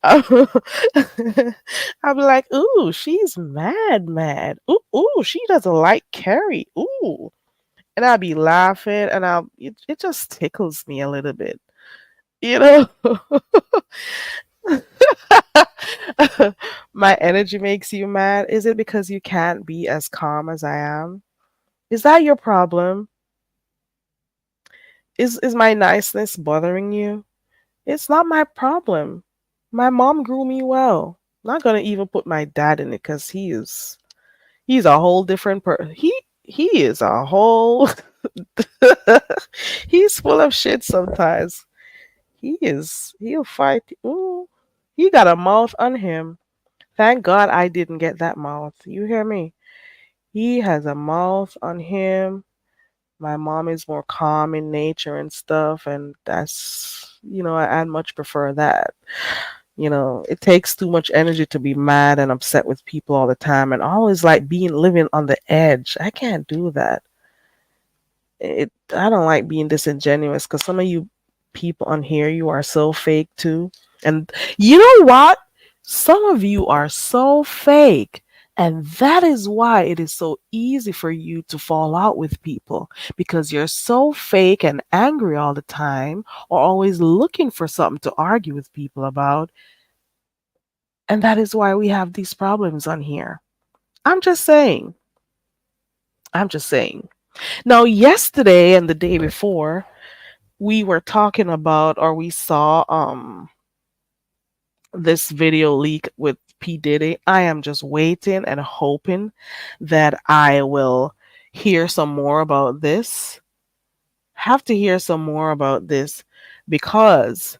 I'll be like, ooh, she's mad, mad. Ooh, she doesn't like Carrie. Ooh. And I'll be laughing and it just tickles me a little bit. You know? My energy makes you mad. Is it because you can't be as calm as I am? Is that your problem? Is my niceness bothering you? It's not my problem. My mom grew me well. Not gonna even put my dad in it because he's a whole different he is a whole he's full of shit sometimes. He'll fight. Ooh, he got a mouth on him. Thank God I didn't get that mouth. You hear me? He has a mouth on him. My mom is more calm in nature and stuff, and I'd much prefer that. It takes too much energy to be mad and upset with people all the time, and always like being living on the edge. I can't do that. I don't like being disingenuous because some of you people on here, you are so fake too. And you know what? Some of you are so fake. And that is why it is so easy for you to fall out with people because you're so fake and angry all the time or always looking for something to argue with people about. And that is why we have these problems on here. I'm just saying. I'm just saying. Now, yesterday and the day before, we were talking about or we saw this video leak with P. Diddy. I am just waiting and hoping that I will hear some more about this. Have to hear some more about this because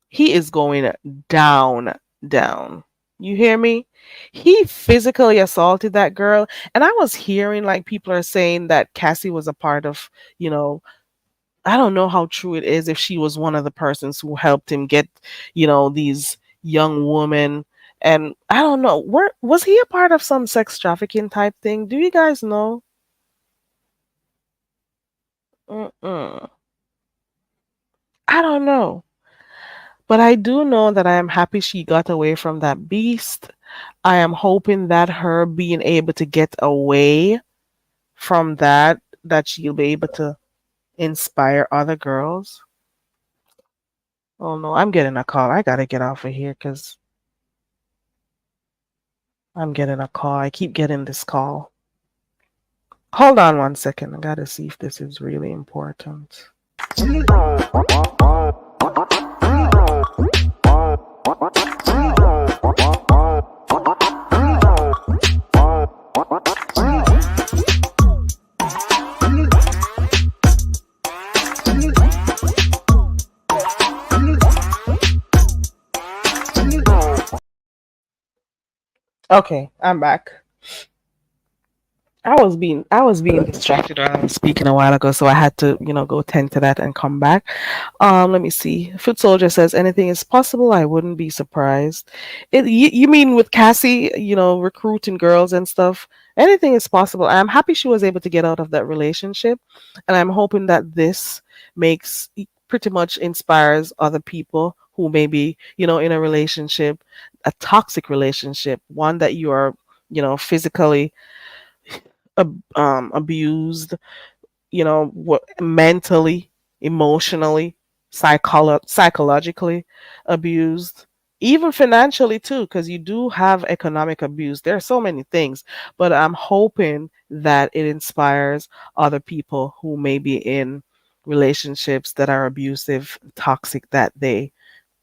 he is going down, down. You hear me? He physically assaulted that girl. And I was hearing like people are saying that Cassie was a part of, you know, I don't know how true it is if she was one of the persons who helped him get, these young women. And I don't know, where was he a part of some sex trafficking type thing? Do you guys know? Mm-mm. I don't know. But I do know that I am happy she got away from that beast. I am hoping that her being able to get away from that she'll be able to inspire other girls. Oh no, I'm getting a call. I gotta get off of here because I'm getting a call. I keep getting this call. Hold on one second. I gotta see if this is really important. Okay, I'm back. I was being distracted while I was speaking a while ago, so I had to, go tend to that and come back. Let me see. Foot Soldier says anything is possible. I wouldn't be surprised. You mean with Cassie, recruiting girls and stuff? Anything is possible. I'm happy she was able to get out of that relationship, and I'm hoping that this pretty much inspires other people who may be, in a relationship, a toxic relationship, one that you are, physically abused, mentally, emotionally, psychologically abused, even financially too, because you do have economic abuse. There are so many things, but I'm hoping that it inspires other people who may be in relationships that are abusive, toxic, that they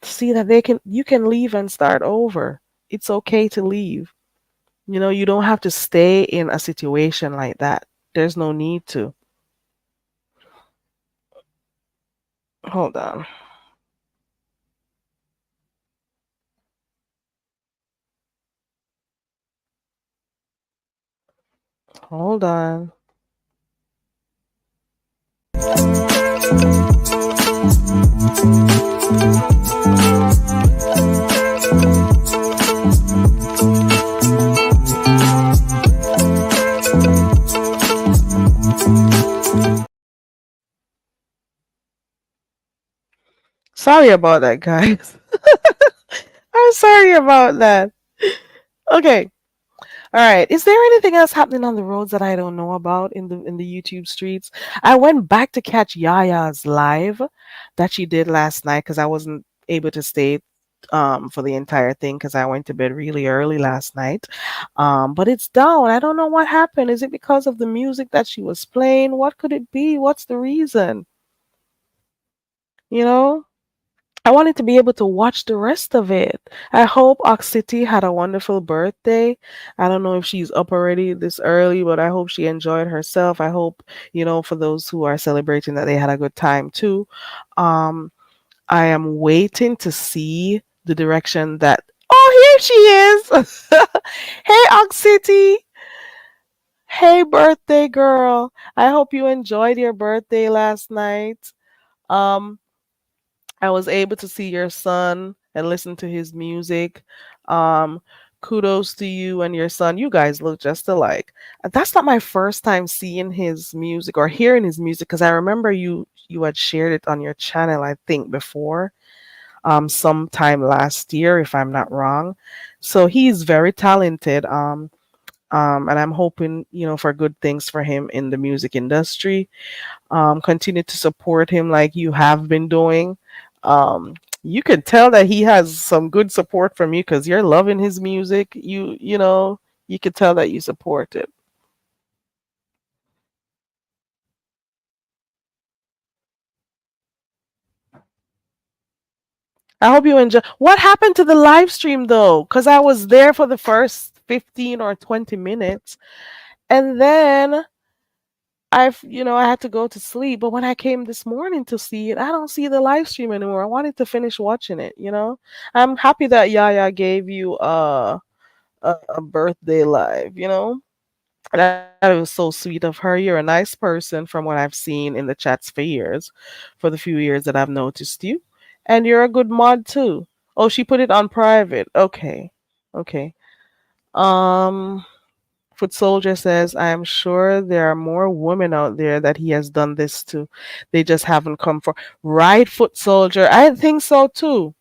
see that you can leave and start over. It's okay to leave. You don't have to stay in a situation like that. There's no need to. Hold on. Hold on. Sorry about that, guys. I'm sorry about that. Okay. All right. Is there anything else happening on the roads that I don't know about in the YouTube streets? I went back to catch Yaya's live that she did last night because I wasn't able to stay for the entire thing because I went to bed really early last night. But it's down. I don't know what happened. Is it because of the music that she was playing? What could it be? What's the reason? You know? I wanted to be able to watch the rest of it. I hope Oxity had a wonderful birthday. I don't know if she's up already this early, but I hope she enjoyed herself. I hope, for those who are celebrating that they had a good time too. Um, I am waiting to see the direction that. Oh, here she is. Hey, Oxity. Hey, birthday girl. I hope you enjoyed your birthday last night. Um, I was able to see your son and listen to his music. Um, Kudos to you and your son. You guys look just alike. That's not my first time seeing his music or hearing his music because I remember you had shared it on your channel, I think, before, sometime last year, if I'm not wrong. So he's very talented. And I'm hoping, for good things for him in the music industry. Continue to support him like you have been doing. You can tell that he has some good support from you because you're loving his music. You could tell that you support it. I hope you enjoy. What happened to the live stream though? Because I was there for the first 15 or 20 minutes, and then I had to go to sleep. But when I came this morning to see it, I don't see the live stream anymore. I wanted to finish watching it. I'm happy that Yaya gave you a birthday live. That was so sweet of her. You're a nice person from what I've seen in the chats for the few years that I've noticed you. And you're a good mod too. Oh, she put it on private. Okay. Okay. Um Foot Soldier says, I am sure there are more women out there that he has done this to. They just haven't come for right, Foot Soldier. I think so too.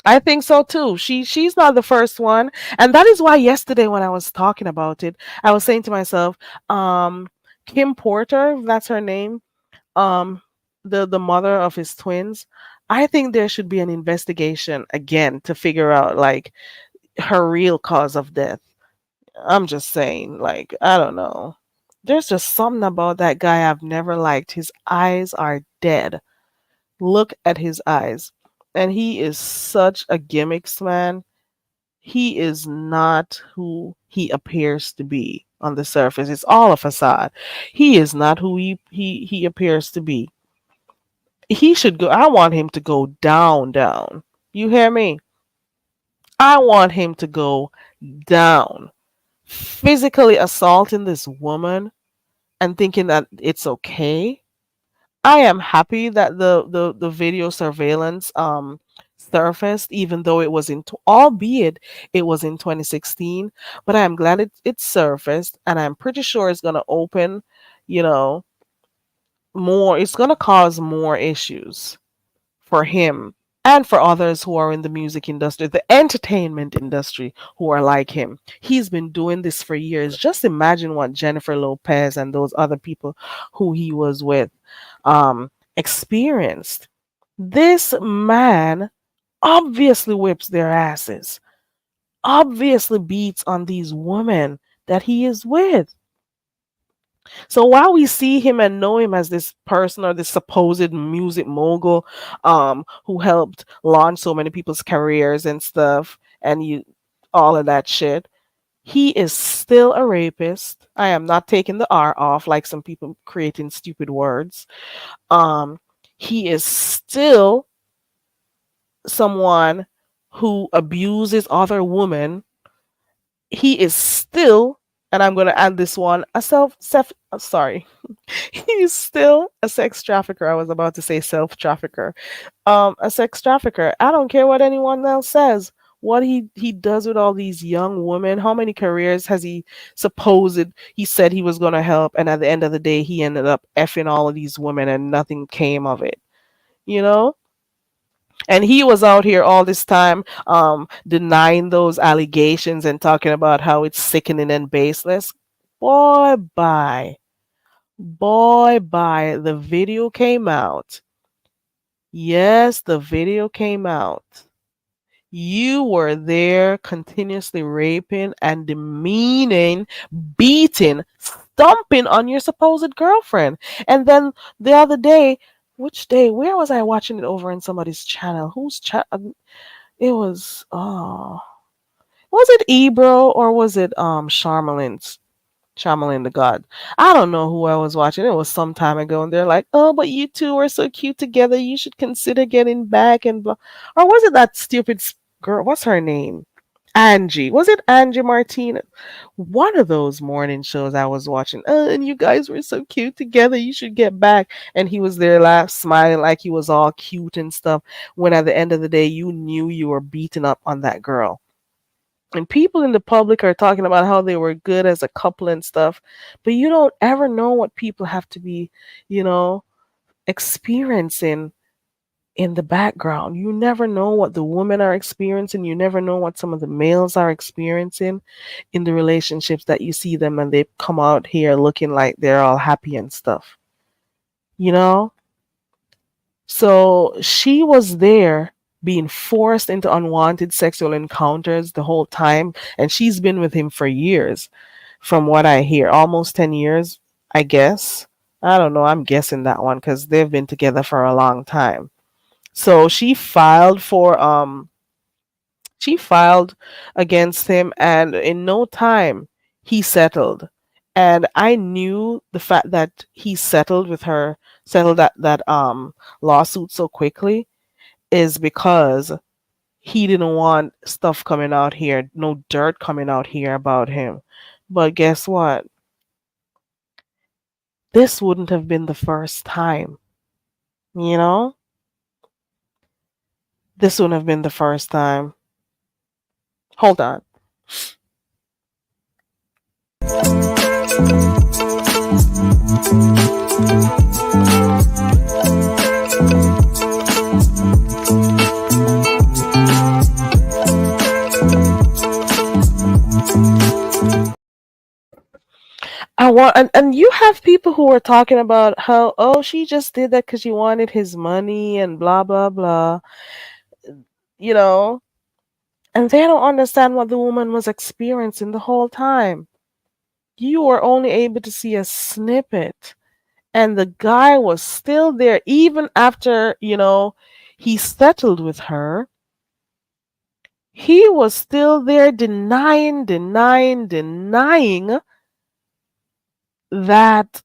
I think so too. She's not the first one, and that is why yesterday when I was talking about it, I was saying to myself, um, Kim Porter, if that's her name, um, the mother of his twins. I think there should be an investigation again to figure out like her real cause of death. I'm just saying, like, I don't know. There's just something about that guy I've never liked. His eyes are dead. Look at his eyes. And he is such a gimmicks man. He is not who he appears to be on the surface. It's all a facade. He is not who he appears to be. He should go. I want him to go down, down. You hear me? I want him to go down. Physically assaulting this woman and thinking that it's okay. I am happy that the video surveillance surfaced, even though it was albeit it was in 2016, but I am glad it surfaced, and I'm pretty sure it's gonna open, you know, more. It's gonna cause more issues for him and for others who are in the music industry, the entertainment industry, who are like him. He's been doing this for years. Just imagine what Jennifer Lopez and those other people who he was with experienced. This man obviously whips their asses, obviously beats on these women that he is with. So while we see him and know him as this person or this supposed music mogul who helped launch so many people's careers and stuff and you all of that shit, he is still a rapist. I am not taking the R off like some people creating stupid words. Um he is still someone who abuses other women. He is still, and I'm going to add this one, sorry, he's still a sex trafficker. I was about to say self trafficker. A sex trafficker. I don't care what anyone else says. What he does with all these young women, how many careers has he said he was going to help, and at the end of the day he ended up effing all of these women and nothing came of it, you know? And he was out here all this time denying those allegations and talking about how it's sickening and baseless. Boy, bye. Boy, bye. The video came out. Yes, the video came out. You were there continuously raping and demeaning, beating, stomping on your supposed girlfriend. And then the other day, which day? Where was I watching it over in somebody's channel? Whose channel? It was was it Ebro or was it Charmelin the God? I don't know who I was watching. It was some time ago, and they're like, "Oh, but you two are so cute together. You should consider getting back." And blah. Or was it that stupid girl? What's her name? Angie. Was it Angie Martinez? One of those morning shows I was watching. And you guys were so cute together. You should get back. And he was there, smiling like he was all cute and stuff. When at the end of the day, you knew you were beating up on that girl. And people in the public are talking about how they were good as a couple and stuff. But you don't ever know what people have to be, you know, experiencing in the background. You never know what the women are experiencing. You never know what some of the males are experiencing in the relationships that you see them and they come out here looking like they're all happy and stuff. You know? So she was there being forced into unwanted sexual encounters the whole time, and she's been with him for years, from what I hear, almost 10 years, I guess. I don't know, I'm guessing that one because they've been together for a long time. So she filed against him, and in no time he settled. And I knew the fact that he settled that lawsuit so quickly is because he didn't want stuff coming out here, no dirt coming out here about him. But guess what? This wouldn't have been the first time, you know? This wouldn't have been the first time. Hold on. want, and you have people who are talking about how, oh, she just did that because she wanted his money and blah blah blah, you know, and they don't understand what the woman was experiencing the whole time. You were only able to see a snippet, and the guy was still there even after, he settled with her. He was still there denying that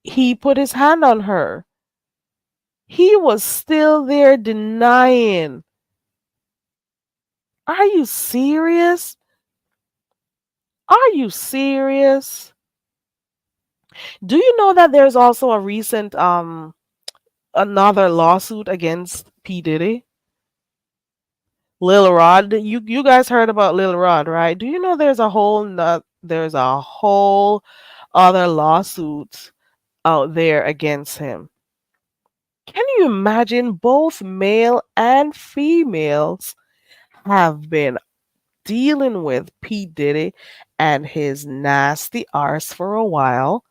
he put his hand on her. He was still there denying. Are you serious? Are you serious? Do you know that there's also a recent another lawsuit against P Diddy? Lil Rod, you guys heard about Lil Rod, right? Do you know there's a whole other lawsuit out there against him? Can you imagine both male and females have been dealing with P Diddy and his nasty arse for a while?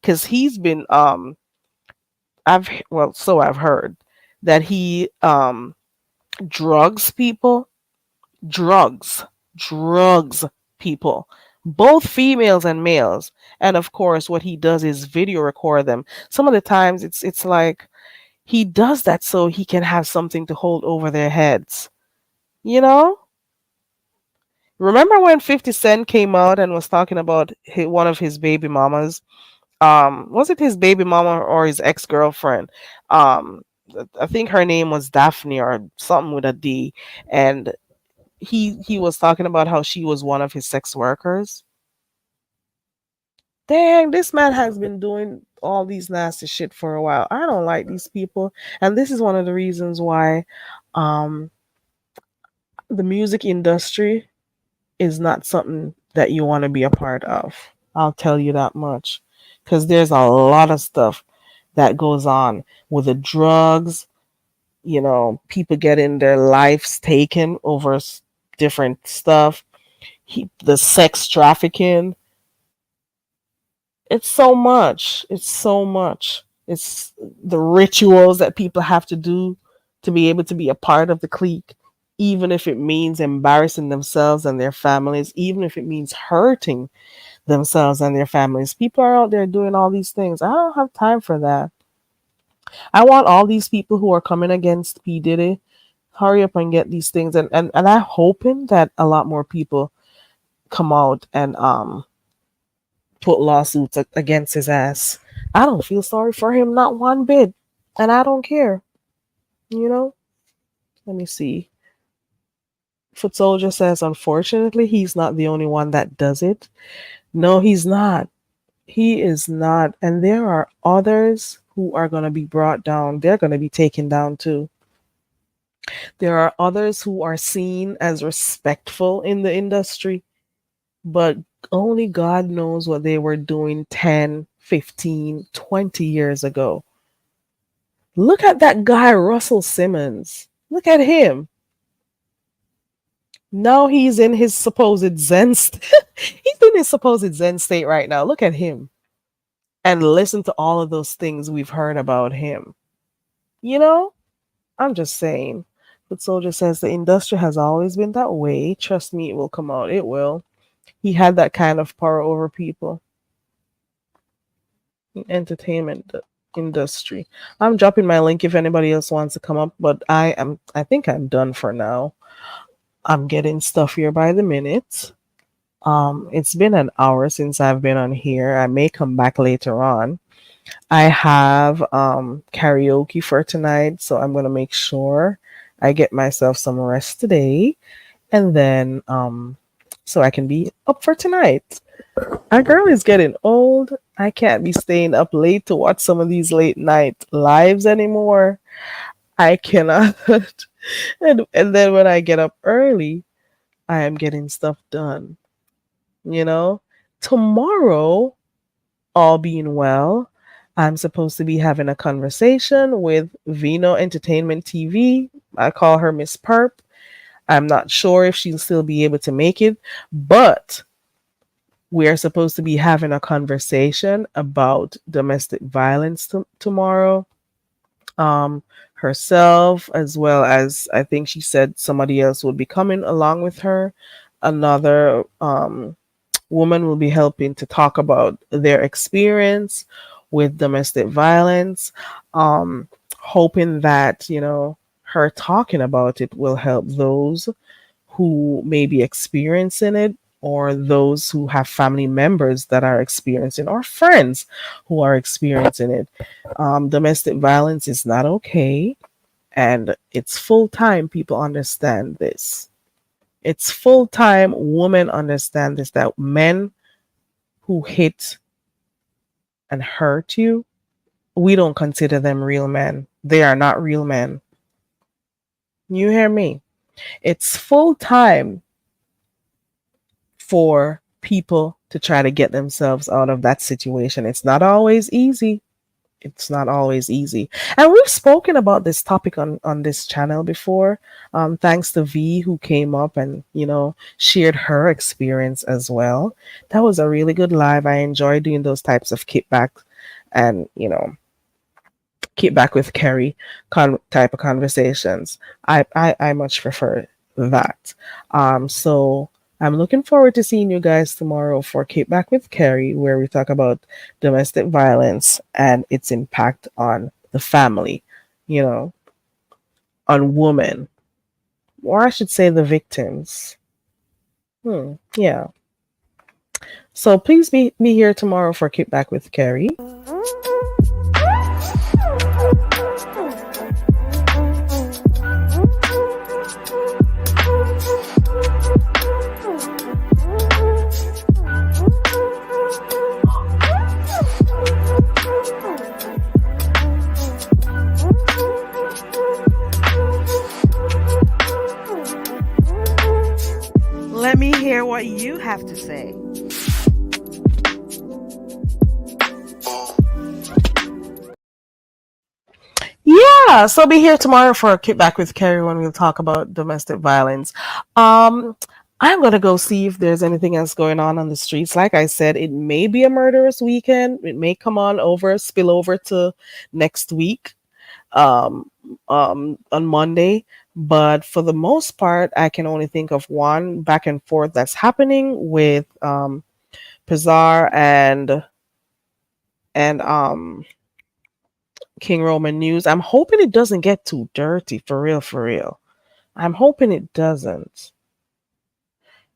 Cuz he's been so I've heard that he drugs people, drugs, drugs people, both females and males. And of course, what he does is video record them. Some of the times, it's like he does that so he can have something to hold over their heads. You know? Remember when 50 Cent came out and was talking about one of his baby mamas? Was it his baby mama or his ex-girlfriend? Um, I think her name was Daphne or something with a D, and he was talking about how she was one of his sex workers. Dang, this man has been doing all these nasty shit for a while. I don't like these people, and this is one of the reasons why um the music industry is not something that you want to be a part of. I'll tell you that much. Because there's a lot of stuff that goes on with the drugs, people getting their lives taken over different stuff, the sex trafficking. It's so much. It's so much. It's the rituals that people have to do to be able to be a part of the clique, even if it means embarrassing themselves and their families, even if it means hurting themselves and their families. People are out there doing all these things. I don't have time for that. I want all these people who are coming against P. Diddy, hurry up and get these things. And I'm hoping that a lot more people come out and put lawsuits against his ass. I don't feel sorry for him, not one bit. And I don't care. You know? Let me see. Foot Soldier says, unfortunately, he's not the only one that does it. No, he's not. He is not. And there are others who are going to be brought down. They're going to be taken down too. There are others who are seen as respectful in the industry, but only God knows what they were doing 10, 15, 20 years ago. Look at that guy, Russell Simmons. Look at him. Now he's in his supposed he's in his supposed Zen state right now. Look at him. And listen to all of those things we've heard about him. You know? I'm just saying. But Soldier says the industry has always been that way. Trust me, it will come out. It will. He had that kind of power over people. Entertainment industry. I'm dropping my link if anybody else wants to come up, but I think I'm done for now. I'm getting stuff here by the minute. It's been an hour since I've been on here. I may come back later on. I have karaoke for tonight, so I'm gonna make sure I get myself some rest today, and then so I can be up for tonight. Our girl is getting old. I can't be staying up late to watch some of these late night lives anymore. I cannot. And then when I get up early, I am getting stuff done. You know, tomorrow, all being well, I'm supposed to be having a conversation with Vino Entertainment TV. I call her Miss Perp. I'm not sure if she'll still be able to make it, but We are supposed to be having a conversation about domestic violence tomorrow. Um, Herself, as well as I think she said somebody else would be coming along with her. Another woman will be helping to talk about their experience with domestic violence. Um, Hoping that, her talking about it will help those who may be experiencing it, or those who have family members that are experiencing, or friends who are experiencing it. Domestic violence is not okay, and it's full time. People understand this. It's full time. Women understand this, that men who hit and hurt you, we don't consider them real men. They are not real men. You hear me? It's full time for people to try to get themselves out of that situation. It's not always easy. It's not always easy. And we've spoken about this topic on this channel before. Thanks to V, who came up and, shared her experience as well. That was a really good live. I enjoy doing those types of kickbacks and, kickback with Kerry type of conversations. I much prefer that. So I'm looking forward to seeing you guys tomorrow for Kickback with Kerry, where we talk about domestic violence and its impact on the family, you know, on women, or I should say the victims. Yeah. So please be here tomorrow for Kickback with Kerry. Let me hear what you have to say. Yeah, so be here tomorrow for a Kickback with Kerry when we'll talk about domestic violence. Um, I'm gonna go see if there's anything else going on the streets. Like I said, it may be a murderous weekend. It may come on over, spill over to next week, um, on Monday. But for the most part, I can only think of one back and forth that's happening with Pizarre and King Roman News. I'm hoping it doesn't get too dirty, for real, for real. I'm hoping it doesn't.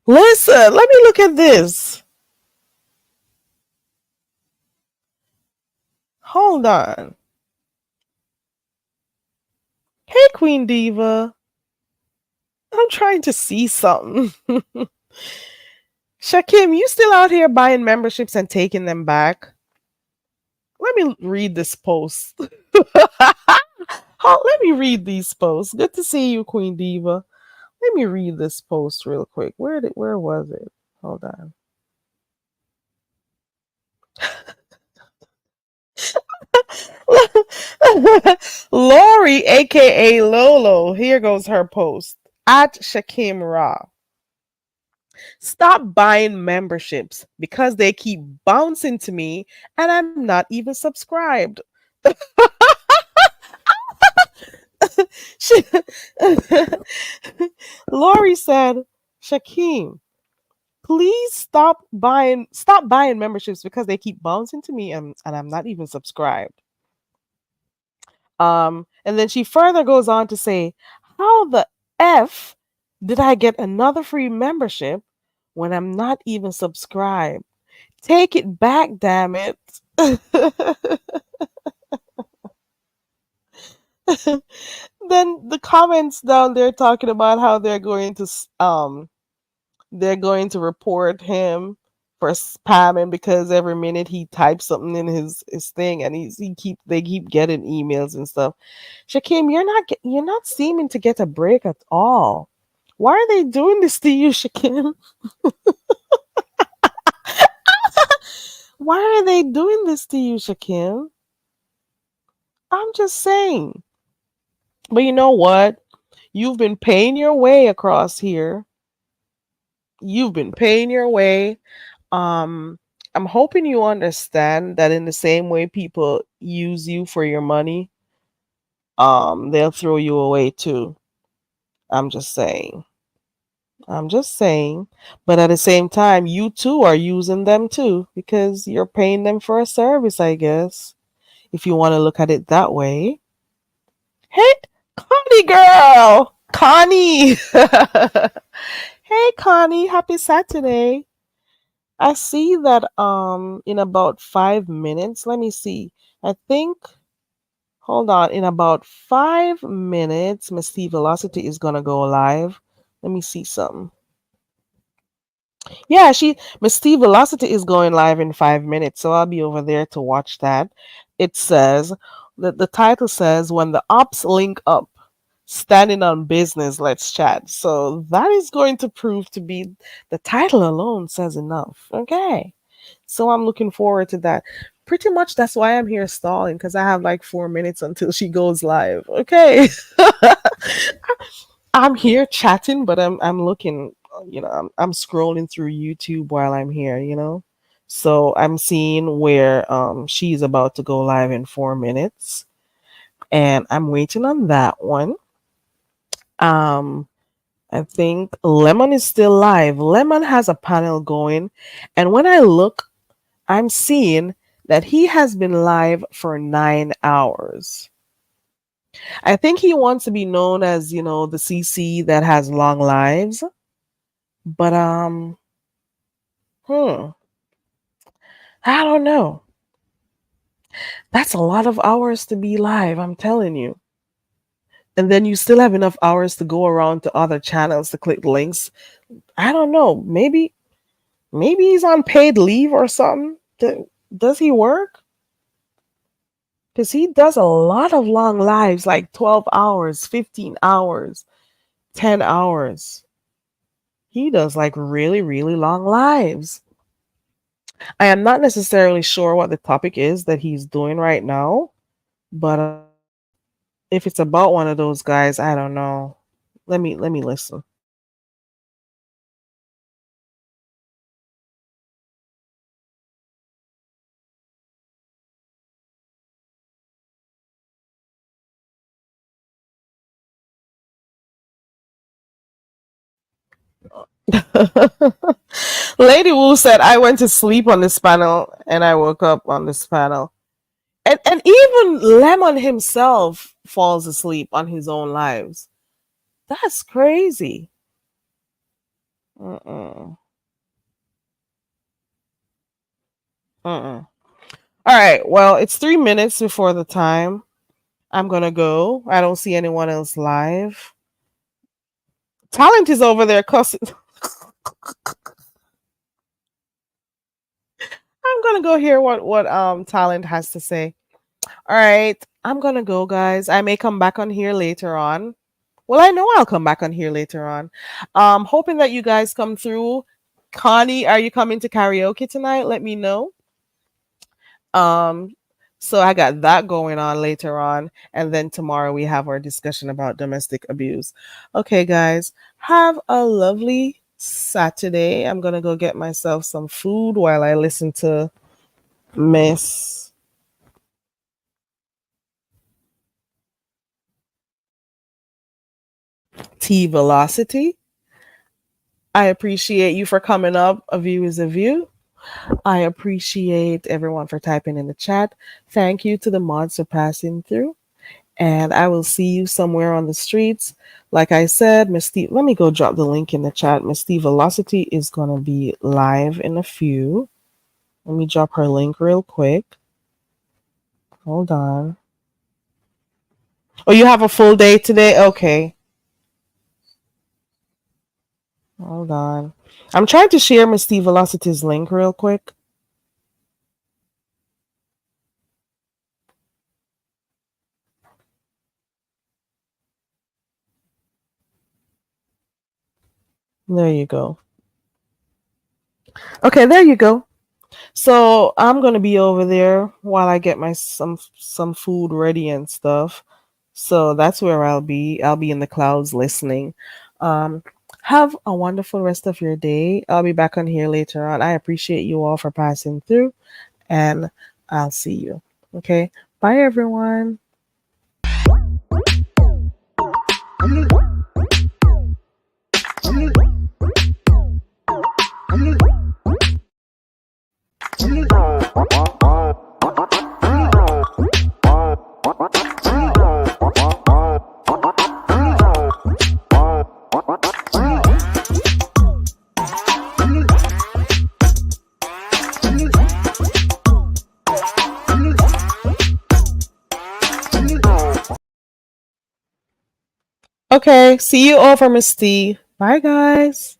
Listen, let me look at this. Hold on. Hey, Queen Diva. I'm trying to see something. Shakim, you still out here buying memberships and taking them back? Let me read this post. Let me read these posts. Good to see you, Queen Diva. Let me read this post real quick. Where was it? Hold on. Lori, aka Lolo, here goes her post at Shakim Ra. Stop buying memberships because they keep bouncing to me and I'm not even subscribed. She- Lori said, Shakim, please stop buying memberships because they keep bouncing to me and I'm not even subscribed. And then she further goes on to say, how the F did I get another free membership when I'm not even subscribed? Take it back, damn it. Then the comments down there talking about how they're going to report him for spamming because every minute he types something in his thing and they keep getting emails and stuff. Shakim, you're not seeming to get a break at all. Why are they doing this to you, Shakim? Why are they doing this to you, Shakim? I'm just saying. But you know what? You've been paying your way across here. You've been paying your way. Um, I'm hoping you understand that in the same way people use you for your money, they'll throw you away too. I'm just saying. I'm just saying. But at the same time, you too are using them too because you're paying them for a service, I guess, if you want to look at it that way. Hey, Connie girl! Connie! Hey, Connie, happy Saturday. I see that in about 5 minutes, let me see. I think hold on, in about 5 minutes, Miss T Velocity is gonna go live. Let me see something. Yeah, Miss T Velocity is going live in 5 minutes, so I'll be over there to watch that. It says the title says when the ops link up, standing on business, let's chat. So that is going to prove to be the title alone says enough. Okay. So I'm looking forward to that. Pretty much that's why I'm here stalling because I have like 4 minutes until she goes live. Okay. I'm here chatting, but I'm looking, I'm scrolling through YouTube while I'm here. So I'm seeing where she's about to go live in 4 minutes, and I'm waiting on that one. Um, I think Lemon is still live. Lemon has a panel going, and when I look, I'm seeing that he has been live for 9 hours. I think he wants to be known as, the CC that has long lives. But hmm, I don't know. That's a lot of hours to be live, I'm telling you. And then you still have enough hours to go around to other channels to click links. I don't know. Maybe he's on paid leave or something. Does he work? Because he does a lot of long lives, like 12 hours, 15 hours, 10 hours. He does like really, really long lives. I am not necessarily sure what the topic is that he's doing right now, but if it's about one of those guys, I don't know. Let me listen. Lady Wu said, I went to sleep on this panel and I woke up on this panel. And even Lemon himself falls asleep on his own lives. That's crazy. Mm-mm. Mm-mm. All right. Well, it's 3 minutes before the time. I'm gonna go. I don't see anyone else live. Talent is over there cussing. I'm gonna go hear what Talent has to say. All right, I'm gonna go, guys. I may come back on here later on. Well, I know I'll come back on here later on. Hoping that you guys come through. Connie, are you coming to karaoke tonight? Let me know. Um, so I got that going on later on, and then tomorrow we have our discussion about domestic abuse. Okay, guys, have a lovely Saturday. I'm gonna go get myself some food while I listen to Miss T Velocity. I appreciate you for coming up. A view is a view. I appreciate everyone for typing in the chat. Thank you to the mods for passing through. And I will see you somewhere on the streets. Like I said, Miss Steve, let me go drop the link in the chat. Miss Steve Velocity is going to be live in a few. Let me drop her link real quick. Hold on. Oh, you have a full day today? Okay. Hold on. I'm trying to share Miss Steve Velocity's link real quick. There you go. Okay, there you go. So I'm gonna be over there while I get my some food ready and stuff. So that's where I'll be. I'll be in the clouds listening. Um, Have a wonderful rest of your day. I'll be back on here later on. I appreciate you all for passing through, and I'll see you. Okay. Bye, everyone. Okay. See you over, Miss T. Bye, guys.